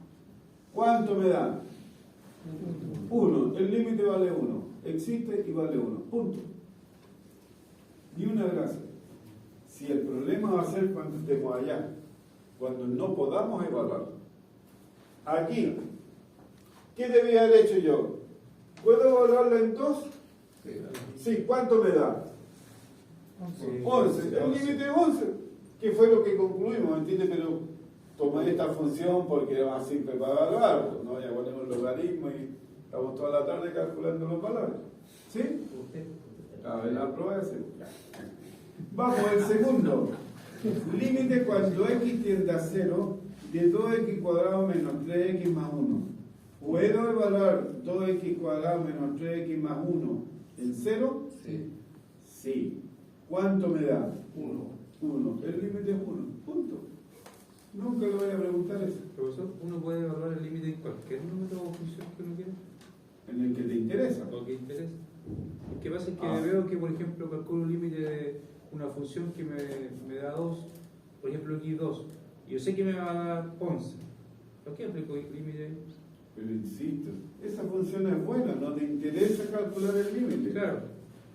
¿Cuánto me da? 1. El límite vale 1. Existe y vale 1. Punto. Ni una gracia. Si el problema va a ser cuando estemos allá, cuando no podamos evaluar. Aquí, ¿qué debía haber hecho yo? ¿Puedo evaluarlo en 2? Sí, ¿cuánto me da? 11. El límite es 11. ¿Qué fue lo que concluimos? ¿Entiendes? Pero tomé esta función porque era más simple para evaluar. Pues, ¿no? Ya ponemos el logaritmo y estamos toda la tarde calculando los valores. ¿Sí? A ver, la prueba es vamos, el segundo. Límite cuando x tiende a 0 de 2x cuadrado menos 3x más 1. ¿Puedo evaluar 2x cuadrado menos 3x más 1 en 0? Sí. Sí. ¿Cuánto me da? 1. 1. El límite es 1. Punto. Nunca le voy a preguntar eso. Profesor, ¿uno puede evaluar el límite en cualquier número o función que uno quiera? En el que te interesa. ¿O que interesa? Lo que pasa es que Ah. veo que, por ejemplo, calculo un límite de una función que me da 2, por ejemplo, x2, y yo sé que me va a dar 11. ¿Por qué aplico el límite? Pero insisto, esa función es buena, no te interesa calcular el límite. Claro.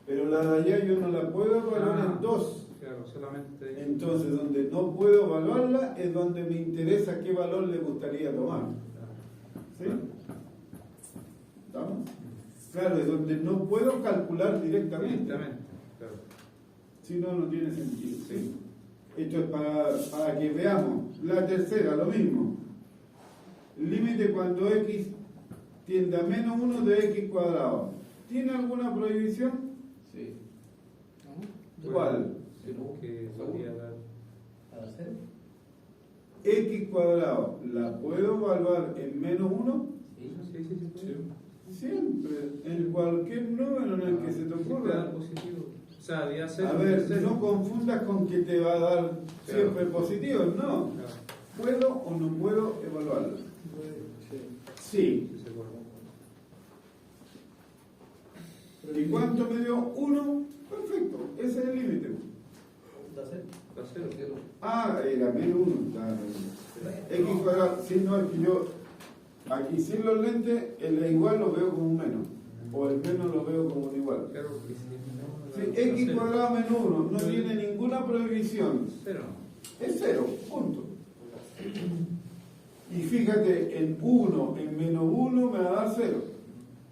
Pero la de allá yo no la puedo evaluar en 2. Claro. Claro, solamente. Entonces, donde no puedo evaluarla es donde me interesa qué valor le gustaría tomar. ¿Sí? ¿Estamos? Claro, es donde no puedo calcular directamente. Directamente, claro. Si no, no tiene sentido. ¿Sí? Esto es para que veamos. La tercera, lo mismo. Límite cuando x tiende a menos 1 de x cuadrado. ¿Tiene alguna prohibición? Sí. ¿Cuál? Que podría dar. ¿A dar cero? X cuadrado, ¿la puedo evaluar en menos 1? Sí. Sí. Siempre, en cualquier número en el que se te Siempre ocurra. dar positivo. O sea, día cero. A ver, no confundas con que te va a dar siempre positivo, no. Claro. ¿Puedo o no puedo evaluarlo? Sí. Sí, se guarda. ¿Y cuánto me dio? 1. Perfecto, ese es el límite. ¿Da cero? Da cero. Ah, era menos 1. X cuadrado, sí, no, es que yo aquí sin los lentes, el igual lo veo como un menos. O el menos lo veo como un igual. Claro, porque si no. Sí, da X cero. cuadrado menos 1 no tiene ninguna prohibición. Cero. Es 0, punto. Y fíjate, en 1, en menos 1 me va a dar 0.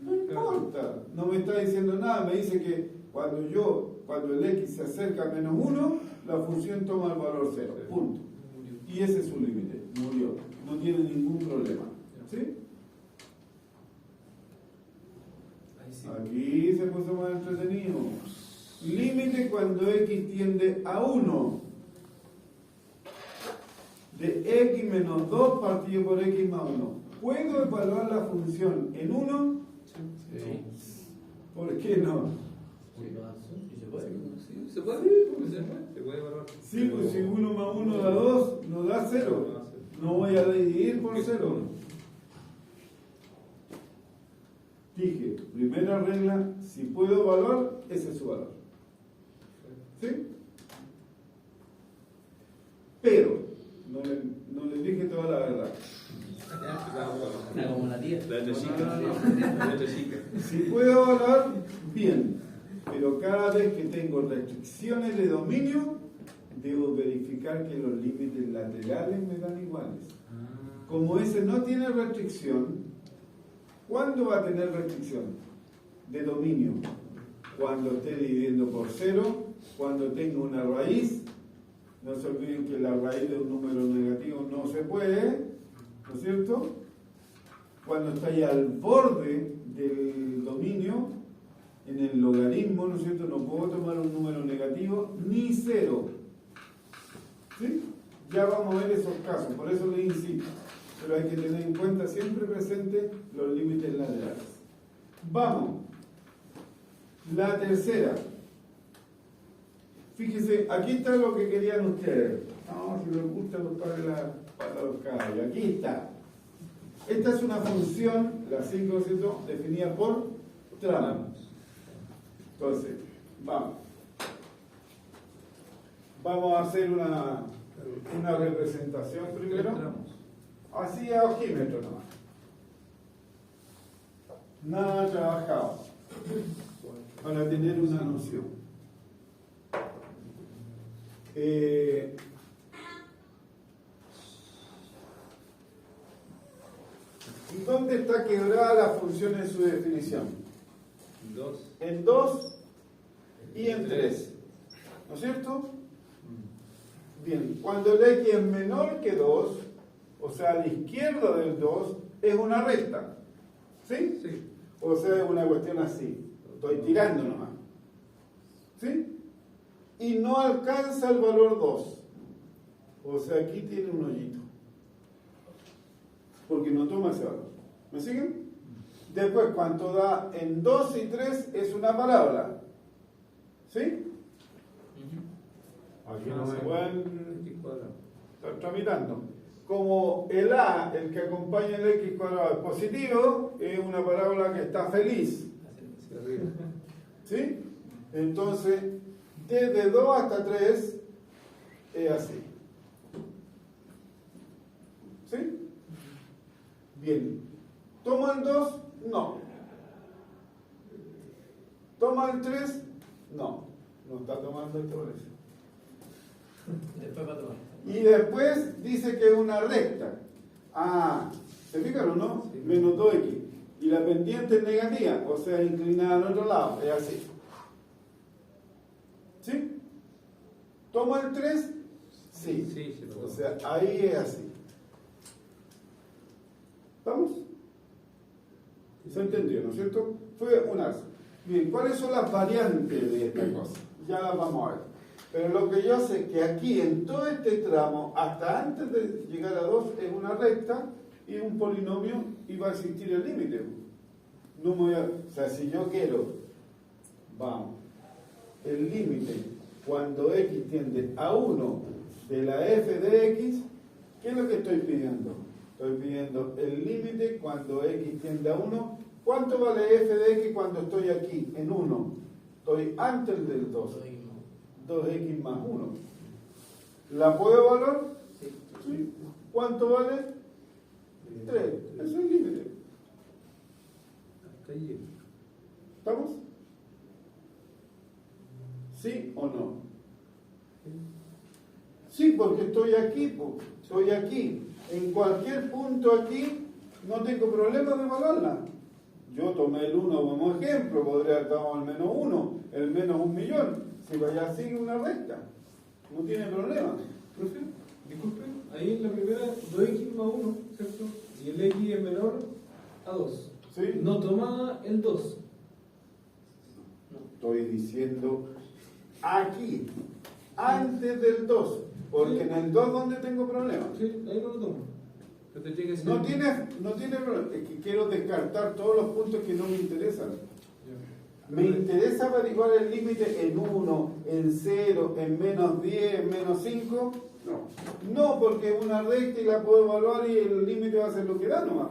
No importa, no me está diciendo nada, me dice que cuando el x se acerca a menos 1, la función toma el valor 0, punto. Y ese es su límite, murió, no tiene ningún problema. ¿Sí? Aquí se puso más entretenido. Límite cuando x tiende a 1. De x menos 2 partido por x más 1. ¿Puedo evaluar la función en 1? Sí. ¿Por qué no? ¿Y se puede? Sí, se puede. Porque se puede. Se puede evaluar. Sí, pues si 1 más 1 da 2, no da 0. No voy a dividir por 0. Dije, primera regla, si puedo evaluar, ese es su valor. ¿Sí? Pero, no les dije toda la verdad. Era como la tía. La chica. Si puedo evaluar, bien. Pero cada vez que tengo restricciones de dominio, debo verificar que los límites laterales me dan iguales. Como ese no tiene restricción, ¿cuándo va a tener restricción? De dominio. Cuando esté dividiendo por 0, cuando tenga una raíz. No se olviden que la raíz de un número negativo no se puede, ¿no es cierto? Cuando está ahí al borde del dominio, en el logaritmo, ¿no es cierto? No puedo tomar un número negativo ni 0. ¿Sí? Ya vamos a ver esos casos, por eso les insisto. Pero hay que tener en cuenta siempre presente los límites laterales. Vamos. La tercera. Fíjese, aquí está lo que querían ustedes. No, si les gusta los padres para los caballos. Aquí está. Esta es una función, la 5, ¿cierto? Definida por tramos. Entonces, vamos. Vamos a hacer una representación primero. Así a ojímetro nomás. Nada trabajado. Para tener una noción. ¿Dónde está quebrada la función en su definición? 2. En 2 y en 3. ¿No es cierto? Bien, cuando el x es menor que 2, o sea, a la izquierda del 2, es una recta. ¿Sí? Sí. O sea, es una cuestión así. Estoy tirando nomás. ¿Sí? Y no alcanza el valor 2. O sea, aquí tiene un hoyito. Porque no toma ese valor. ¿Me siguen? Después, cuanto da en 2 y 3 es una parábola. ¿Sí? Aquí no se pueden estar tramitando. Como el a, el que acompaña el x cuadrado es positivo, es una parábola que está feliz. ¿Sí? Entonces, desde 2 hasta 3 es así. ¿Sí? Bien. ¿Toma el 2? No. ¿Toma el 3? No. No está tomando el 3. Después va a tomar. Y después dice que es una recta. Ah, ¿se fijan o no? Menos 2x. Y la pendiente es negativa, o sea, inclinada al otro lado. Es así. ¿Sí? ¿Toma el 3? Sí. Sí, lo O sea, ahí es así. ¿Estamos? ¿Se entendió, no es cierto? Fue un aso. Bien, ¿cuáles son las variantes de esta cosa? Ya las vamos a ver. Pero lo que yo sé es que aquí, en todo este tramo, hasta antes de llegar a 2, es una recta y un polinomio y va a existir el límite. No me voy a... O sea, si yo quiero, vamos, el límite cuando x tiende a 1 de la f de x, ¿qué es lo que estoy pidiendo? Estoy pidiendo el límite cuando x tiende a 1. ¿Cuánto vale f de x cuando estoy aquí, en 1? Estoy antes del 2. 2x más 1. ¿La puedo evaluar? Sí. ¿Cuánto vale? 3. Ese es el límite. Hasta ahí. ¿Estamos? ¿Sí o no? Sí, porque estoy aquí, estoy aquí. En cualquier punto aquí no tengo problema de evaluarla. Yo tomé el 1 como ejemplo, podría haber tomado el menos 1, el menos 1.000.000. Si vaya así una recta, no tiene problema. Profe, disculpe, ahí en la primera 2x más 1, ¿cierto? Y el x es menor a 2. ¿Sí? No toma el 2. Estoy diciendo aquí, antes del 2, porque en el 2 donde tengo problemas. Sí, ahí no lo toma. Pero te tiene que ser- No tiene problema, es que quiero descartar todos los puntos que no me interesan. Me interesa averiguar el límite en 1, en 0, en menos 10, en menos 5. No. No, porque es una recta y la puedo evaluar y el límite va a ser lo que da nomás.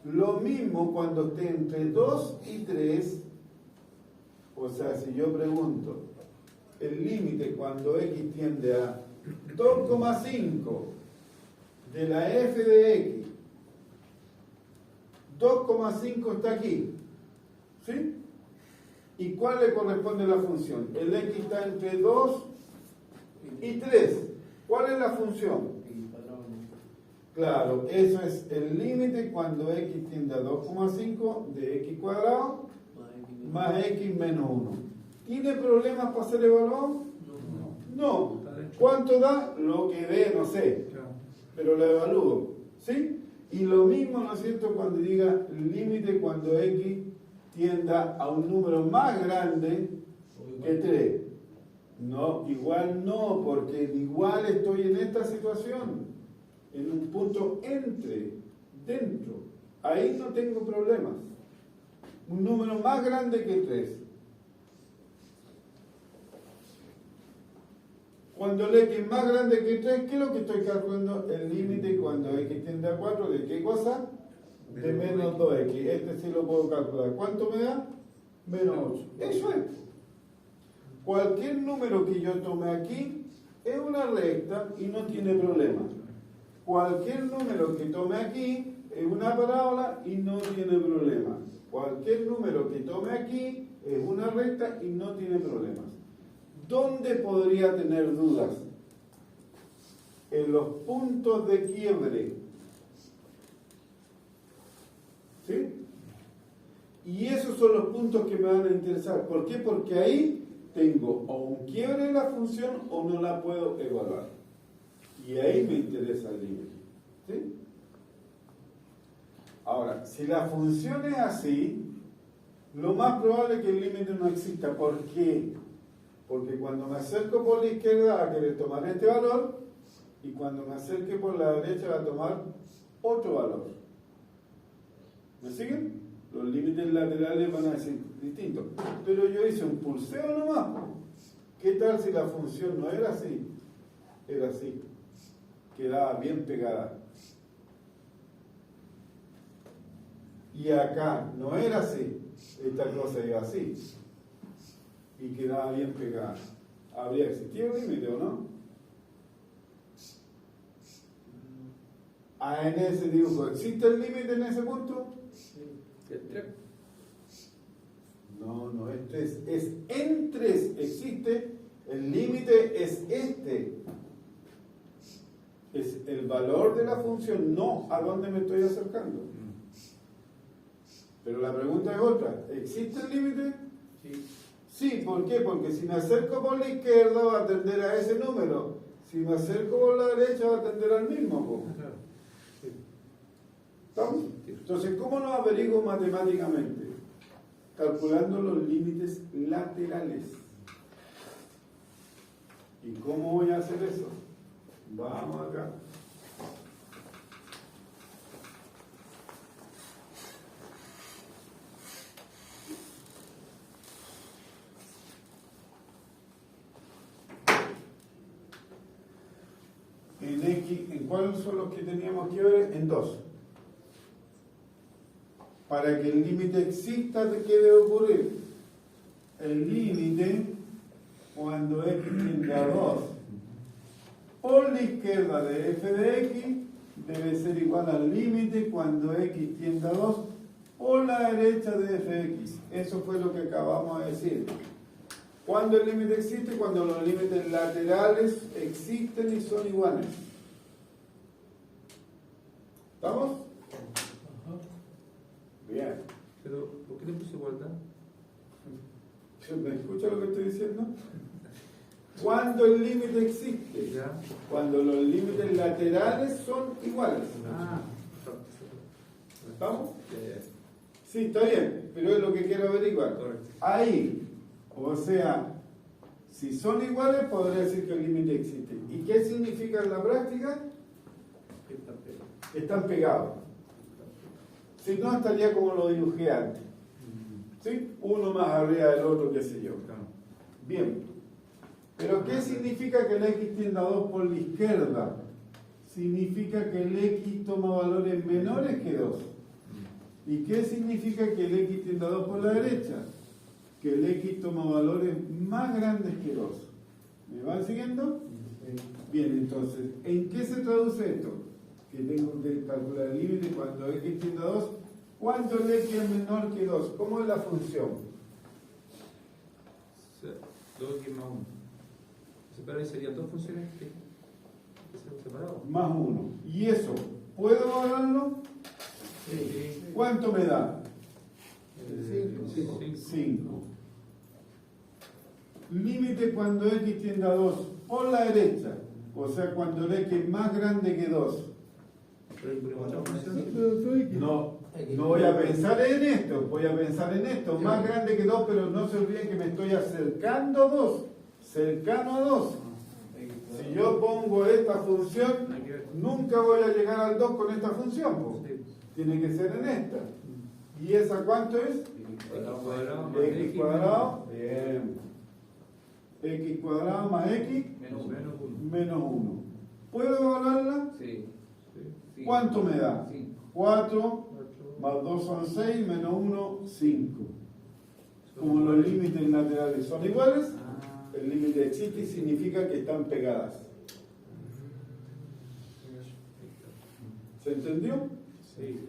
Lo mismo cuando esté entre 2 y 3. O sea, si yo pregunto, el límite cuando x tiende a 2,5 de la f de x. 2,5 está aquí. ¿Sí? ¿Y cuál le corresponde a la función? El x está entre 2 y 3. ¿Cuál es la función? Claro, eso es el límite cuando x tiende a 2,5 de x cuadrado más x menos 1. ¿Tiene problemas para ser evaluado? No. ¿Cuánto da? Lo que dé, no sé. Pero lo evalúo. ¿Sí? Y lo mismo, ¿no es cierto?, cuando diga límite cuando x tienda a un número más grande que 3. No, igual no, porque igual estoy en esta situación, en un punto dentro. Ahí no tengo problemas. Un número más grande que 3. Cuando el x es más grande que 3, ¿qué es lo que estoy calculando? El límite cuando x tiende a 4, ¿de qué cosa? De menos 2x. Este sí lo puedo calcular. ¿Cuánto me da? Menos 8. Eso es. Cualquier número que yo tome aquí es una recta y no tiene problema. Cualquier número que tome aquí es una parábola y no tiene problema. Cualquier número que tome aquí es una recta y no tiene problemas. ¿Dónde podría tener dudas? En los puntos de quiebre. ¿Sí? Y esos son los puntos que me van a interesar. ¿Por qué? Porque ahí tengo o un quiebre en la función o no la puedo evaluar. Y ahí me interesa el límite. ¿Sí? Ahora, si la función es así, lo más probable es que el límite no exista. ¿Por qué? Porque cuando me acerco por la izquierda va a querer tomar este valor y cuando me acerque por la derecha va a tomar otro valor. ¿Me siguen? Los límites laterales van a ser distintos. Pero yo hice un pulseo nomás. ¿Qué tal si la función no era así? Era así. Quedaba bien pegada. Y acá no era así. Esta cosa iba así. Y quedaba bien pegada. ¿Habría existido el límite o no? Ah, en ese dibujo, ¿existe el límite en ese punto? No, es 3. Es en 3. Existe El límite es este. Es el valor de la función, no a dónde me estoy acercando. Pero la pregunta es otra. ¿Existe el límite? Sí. Sí, ¿por qué? Porque si me acerco por la izquierda va a tender a ese número. Si me acerco por la derecha va a tender al mismo. ¿Po? Claro. Sí. ¿Estamos? Entonces, ¿cómo lo averiguo matemáticamente? Calculando los límites laterales. ¿Y cómo voy a hacer eso? Vamos acá. En X, ¿en cuáles son los que teníamos que ver? En 2. Para que el límite exista, ¿qué debe ocurrir? El límite, cuando x tiende a 2 por la izquierda de f de x, debe ser igual al límite cuando x tiende a 2 por la derecha de f de x. Eso fue lo que acabamos de decir. ¿Cuándo el límite existe? Cuando los límites laterales existen y son iguales. ¿Estamos? Bien. Pero, ¿por qué le puse igualdad? ¿Me escucha lo que estoy diciendo? Cuando el límite existe, Ya. cuando los límites laterales son iguales. Ah. ¿Estamos? Ya, ya. Sí, está bien, pero es lo que quiero averiguar. Correcto. Ahí, o sea, si son iguales, podría decir que el límite existe. ¿Y qué significa en la práctica? ¿Qué está pegado? Están pegados. Si no, estaría como lo dibujé antes. ¿Sí? Uno más arriba del otro, qué sé yo. Claro. Bien. ¿Pero qué significa que el x tienda a 2 por la izquierda? Significa que el x toma valores menores que 2. ¿Y qué significa que el x tienda a 2 por la derecha? Que el x toma valores más grandes que 2. ¿Me van siguiendo? Bien, entonces, ¿en qué se traduce esto? Que tengo que calcular el límite cuando x tiende a 2. ¿Cuánto el x es menor que 2? ¿Cómo es la función? 2x más 1. Separar serían dos funciones que se separados. Más 1. ¿Y eso? ¿Puedo valorarlo? Sí. ¿Cuánto me da? 5. 5. Límite cuando x tiende a 2 por la derecha. O sea, cuando el x es más grande que 2. Pero ahí ponemos otra función. No voy a pensar en esto, voy a pensar en esto. Más grande que 2, pero no se olviden que me estoy acercando a 2. Cercano a 2. Si yo pongo esta función, nunca voy a llegar al 2 con esta función. Po. Sí. Tiene que ser en esta. ¿Y esa cuánto es? X cuadrado. Bien. X cuadrado más X Menos uno. menos 1. ¿Puedo evaluarla? Sí. Sí. ¿Cuánto me da? 5. 4 más 2 son 6, menos 1, 5. Como los límites laterales son iguales, el límite existe y significa que están pegadas. ¿Se entendió? Sí.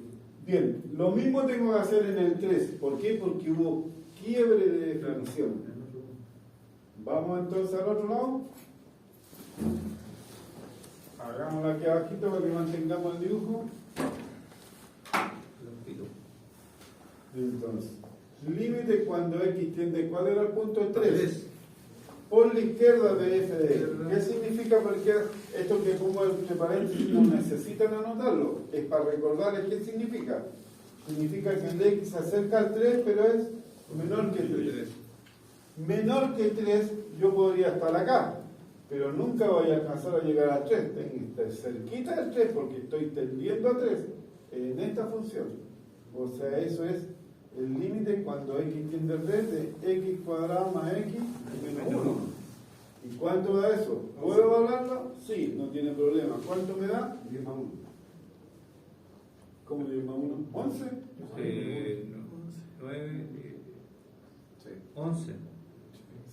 Bien, lo mismo tengo que hacer en el 3. ¿Por qué? Porque hubo quiebre de definición. Vamos entonces al otro lado. Hagámoslo aquí abajito para que mantengamos el dibujo. Entonces, límite cuando x tiende, ¿cuál era el punto? 3. Por la izquierda de f de x. ¿Qué significa por izquierda? Esto que pongo entre paréntesis no necesitan anotarlo. Es para recordarles qué significa. Significa que el x se acerca al 3, pero es menor que 3. Menor que 3, yo podría estar acá, pero nunca voy a alcanzar a llegar a 3. Tengo que estar cerquita del 3 porque estoy tendiendo a 3 en esta función. O sea, eso es el límite cuando x tiende a 3 de x cuadrado más x menos 1. ¿Y cuánto da eso? ¿Puedo evaluarlo? Sí, no tiene problema. ¿Cuánto me da? 10 más 1. ¿Cómo 10 más 1? ¿11? 9, 11.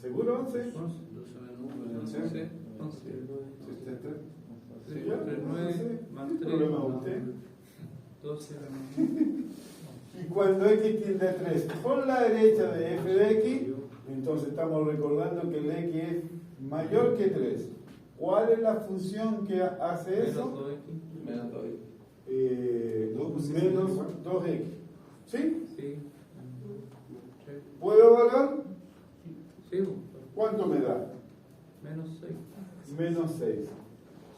¿Seguro 11? 11. 11. 9 más 3. ¿Problema usted? 12. Y cuando x tiende a 3 por la derecha de f de x, entonces estamos recordando que el x es mayor que 3. ¿Cuál es la función que hace eso? Menos 2x. Menos 2. Menos 2x. ¿Sí? Sí. ¿Puedo evaluar? Sí, ¿Cuánto me da? menos 6. Menos 6.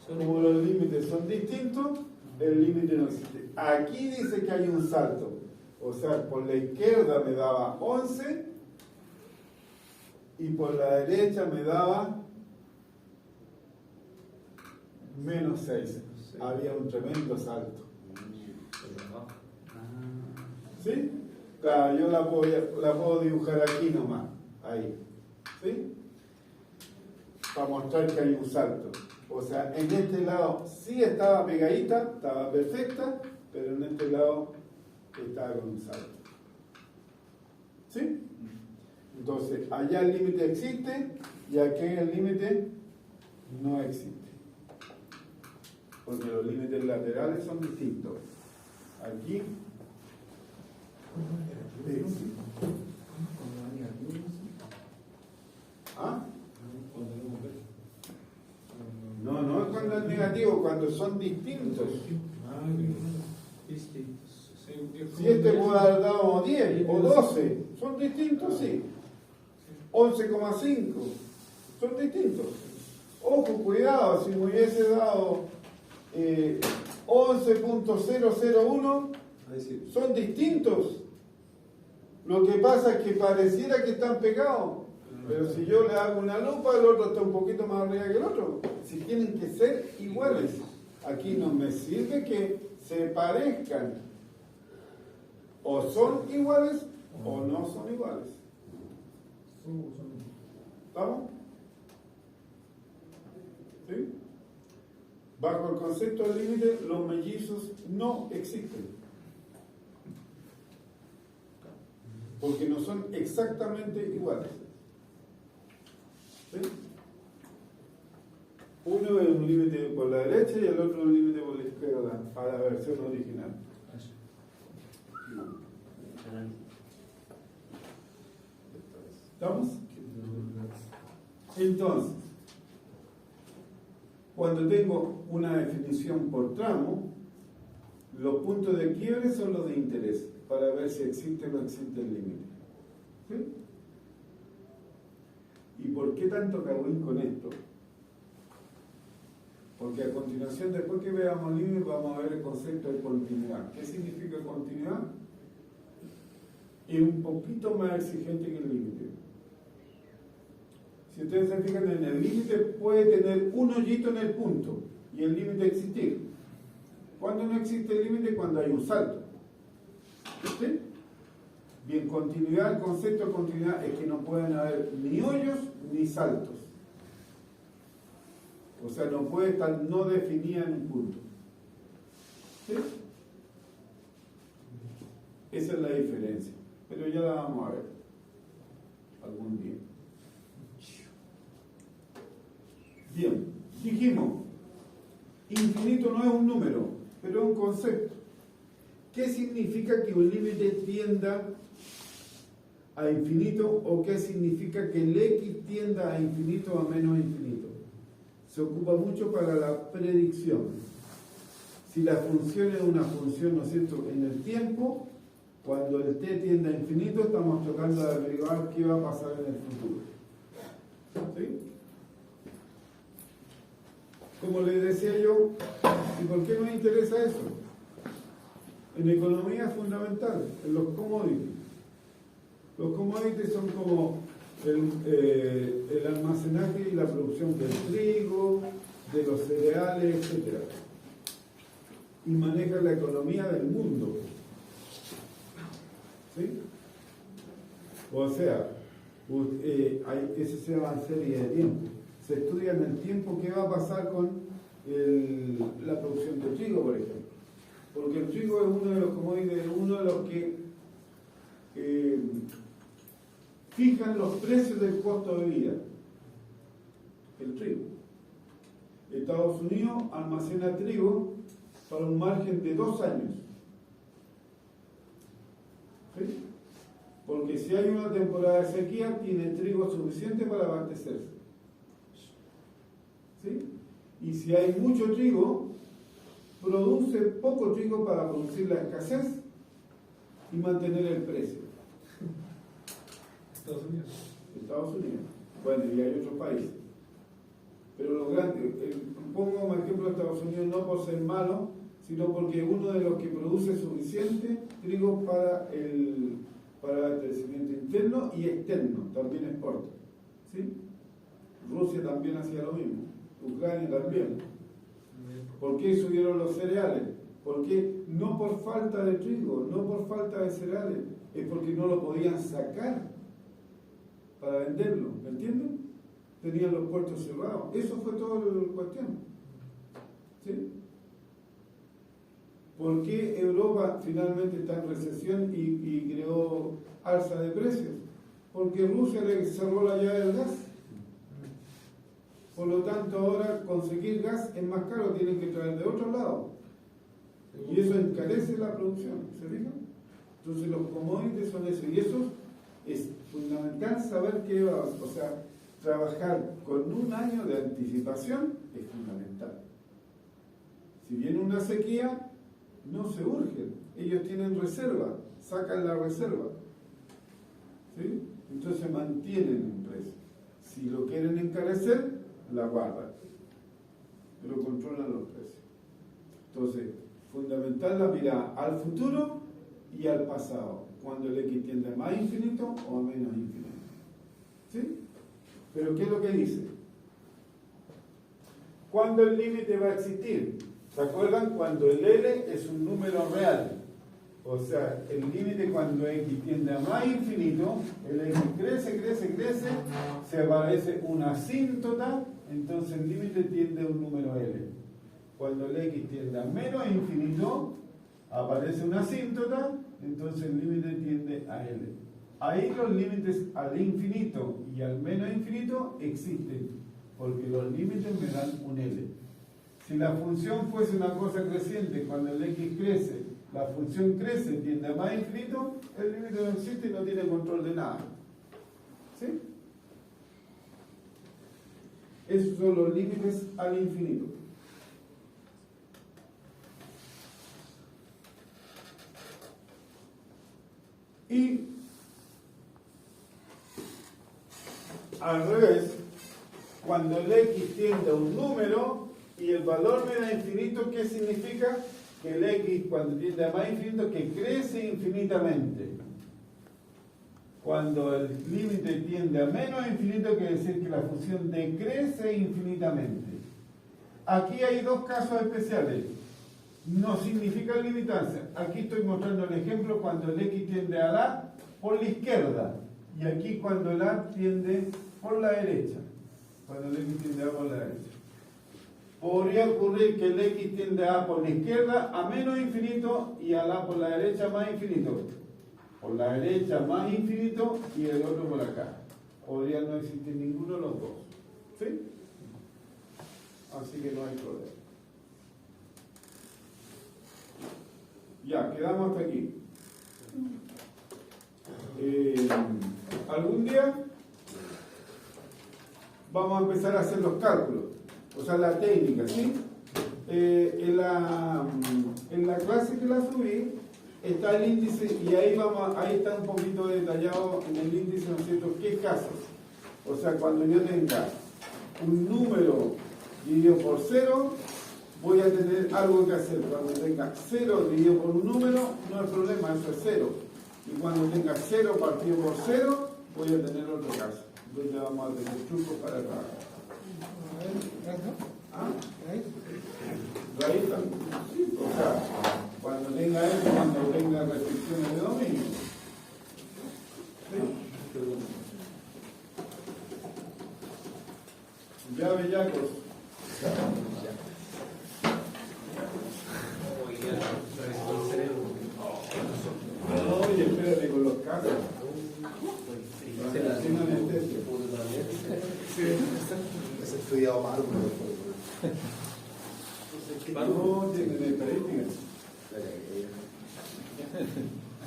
Son Como los límites son distintos, el límite no existe. Aquí dice que hay un salto. O sea, por la izquierda me daba 11 y por la derecha me daba menos 6. Había un tremendo salto. ¿Sí? Claro, yo la puedo dibujar aquí nomás. Ahí. ¿Sí? Para mostrar que hay un salto. O sea, en este lado sí estaba pegadita, estaba perfecta, pero en este lado estaba con un salto. ¿Sí? Entonces, allá el límite existe y aquí el límite no existe. Porque los límites laterales son distintos. Aquí existe. ¿Ah? No es cuando es negativo, cuando son distintos. Si este puede haber dado 10 o 12, son distintos, sí. 11,5, son distintos. Ojo, cuidado, si me hubiese dado 11.001, Ahí sí. son distintos. Lo que pasa es que pareciera que están pegados. Pero si yo le hago una lupa, el otro está un poquito más arriba que el otro. Si tienen que ser iguales. Aquí no me sirve que se parezcan. O son iguales o no son iguales. ¿Estamos? ¿Sí? Bajo el concepto del límite, los mellizos no existen. Porque no son exactamente iguales. ¿Sí? Uno es un límite por la derecha y el otro un límite por la izquierda a la versión original. ¿Estamos? Entonces, cuando tengo una definición por tramo, los puntos de quiebre son los de interés para ver si existe o no existe el límite. ¿Sí? ¿Y por qué tanto cagüín con esto? Porque a continuación, después que veamos el límite, vamos a ver el concepto de continuidad. ¿Qué significa continuidad? Es un poquito más exigente que el límite. Si ustedes se fijan en el límite, puede tener un hoyito en el punto y el límite existir. ¿Cuándo no existe el límite? Cuando hay un salto. ¿Sí? Bien, continuidad, el concepto de continuidad es que no pueden haber ni hoyos ni saltos. O sea, no puede estar no definida en un punto. ¿Sí? Esa es la diferencia. Pero ya la vamos a ver algún día. Bien, dijimos, infinito no es un número, pero es un concepto. ¿Qué significa que un límite tienda a infinito o qué significa que el x tienda a infinito o a menos infinito? Se ocupa mucho para la predicción. Si la función es una función, ¿no es cierto?, en el tiempo, cuando el t tiende a infinito, estamos tratando de averiguar qué va a pasar en el futuro. ¿Sí? Como les decía yo, ¿y por qué nos interesa eso? En economía es fundamental, en los commodities. Los commodities son como el almacenaje y la producción del trigo, de los cereales, etc. Y manejan la economía del mundo. ¿Sí? O sea, ese se va en serie de tiempo. Se estudia en el tiempo qué va a pasar con la producción de trigo, por ejemplo. Porque el trigo es uno de los commodities, uno de los que fijan los precios del costo de vida. El trigo. Estados Unidos almacena trigo para un margen de 2 años. ¿Sí? Porque si hay una temporada de sequía, tiene trigo suficiente para abastecerse. Y si hay mucho trigo, produce poco trigo para producir la escasez y mantener el precio. Estados Unidos. Estados Unidos. Bueno, y hay otros países. Pero lo grande, pongo como ejemplo a Estados Unidos no por ser malo, sino porque uno de los que produce suficiente trigo para el crecimiento interno y externo, también exporta. ¿Sí? Rusia también hacía lo mismo, Ucrania también. ¿Por qué subieron los cereales? Porque no por falta de trigo, no por falta de cereales, es porque no lo podían sacar para venderlo, ¿me entienden? Tenían los puertos cerrados. Eso fue toda la cuestión. ¿Sí? ¿Por qué Europa finalmente está en recesión y creó alza de precios? Porque Rusia le cerró la llave del gas. Por lo tanto, ahora conseguir gas es más caro, tienen que traer de otro lado. Y eso encarece la producción, ¿se fijan? Entonces los commodities son eso. Y eso es fundamental saber qué va, o sea, trabajar con un año de anticipación es fundamental. Si viene una sequía, no se urgen. Ellos tienen reserva, sacan la reserva. ¿Sí? Entonces mantienen un precio. Si lo quieren encarecer, la guardan. Pero controlan los precios. Entonces, fundamental la mirada al futuro y al pasado, cuando el X tiende a más infinito o a menos infinito. ¿Sí? Pero ¿qué es lo que dice? ¿Cuándo el límite va a existir? ¿Se acuerdan? Cuando el L es un número real. O sea, el límite cuando X tiende a más infinito, el X crece, se aparece una asíntota, entonces el límite tiende a un número L. Cuando el X tiende a menos infinito, aparece una asíntota, entonces el límite tiende a L. Ahí los límites al infinito y al menos infinito existen, porque los límites me dan un L. Si la función fuese una cosa creciente, cuando el X crece, la función crece, tiende a más infinito, el límite no existe y no tiene control de nada. ¿Sí? Esos son los límites al infinito. Y al revés, cuando el X tiende a un número y el valor me da infinito, ¿qué significa? Que el X cuando tiende a más infinito, que crece infinitamente. Cuando el límite tiende a menos infinito, quiere decir que la función decrece infinitamente. Aquí hay dos casos especiales. No significa limitancia. Aquí estoy mostrando el ejemplo cuando el X tiende a la por la izquierda. Y aquí cuando el A tiende por la derecha. Cuando el X tiende a por la derecha. Podría ocurrir que el X tiende a por la izquierda a menos infinito y al A por la derecha más infinito. Por la derecha más infinito y el otro por acá. Podría no existir ninguno de los dos. ¿Sí? Así que no hay problema. Ya, quedamos hasta aquí. Algún día vamos a empezar a hacer los cálculos, o sea, la técnica, ¿sí? En la clase que la subí está el índice y ahí está un poquito detallado en el índice, ¿no es cierto?, qué casos. O sea, cuando yo tenga un número dividido por 0, voy a tener algo que hacer. Cuando tenga 0 dividido por un número, no hay problema, eso es 0. Y cuando tenga 0 partido por 0, voy a tener otro caso, donde vamos a tener trucos para trabajar. ¿Ah? Raíz también. Sí, o sea, cuando tenga eso, cuando tenga restricciones de dominio. ¿Sí? Ya, bellacos. Oye, espérate con los casos. Has estudiado mal, No, tiene de estadística.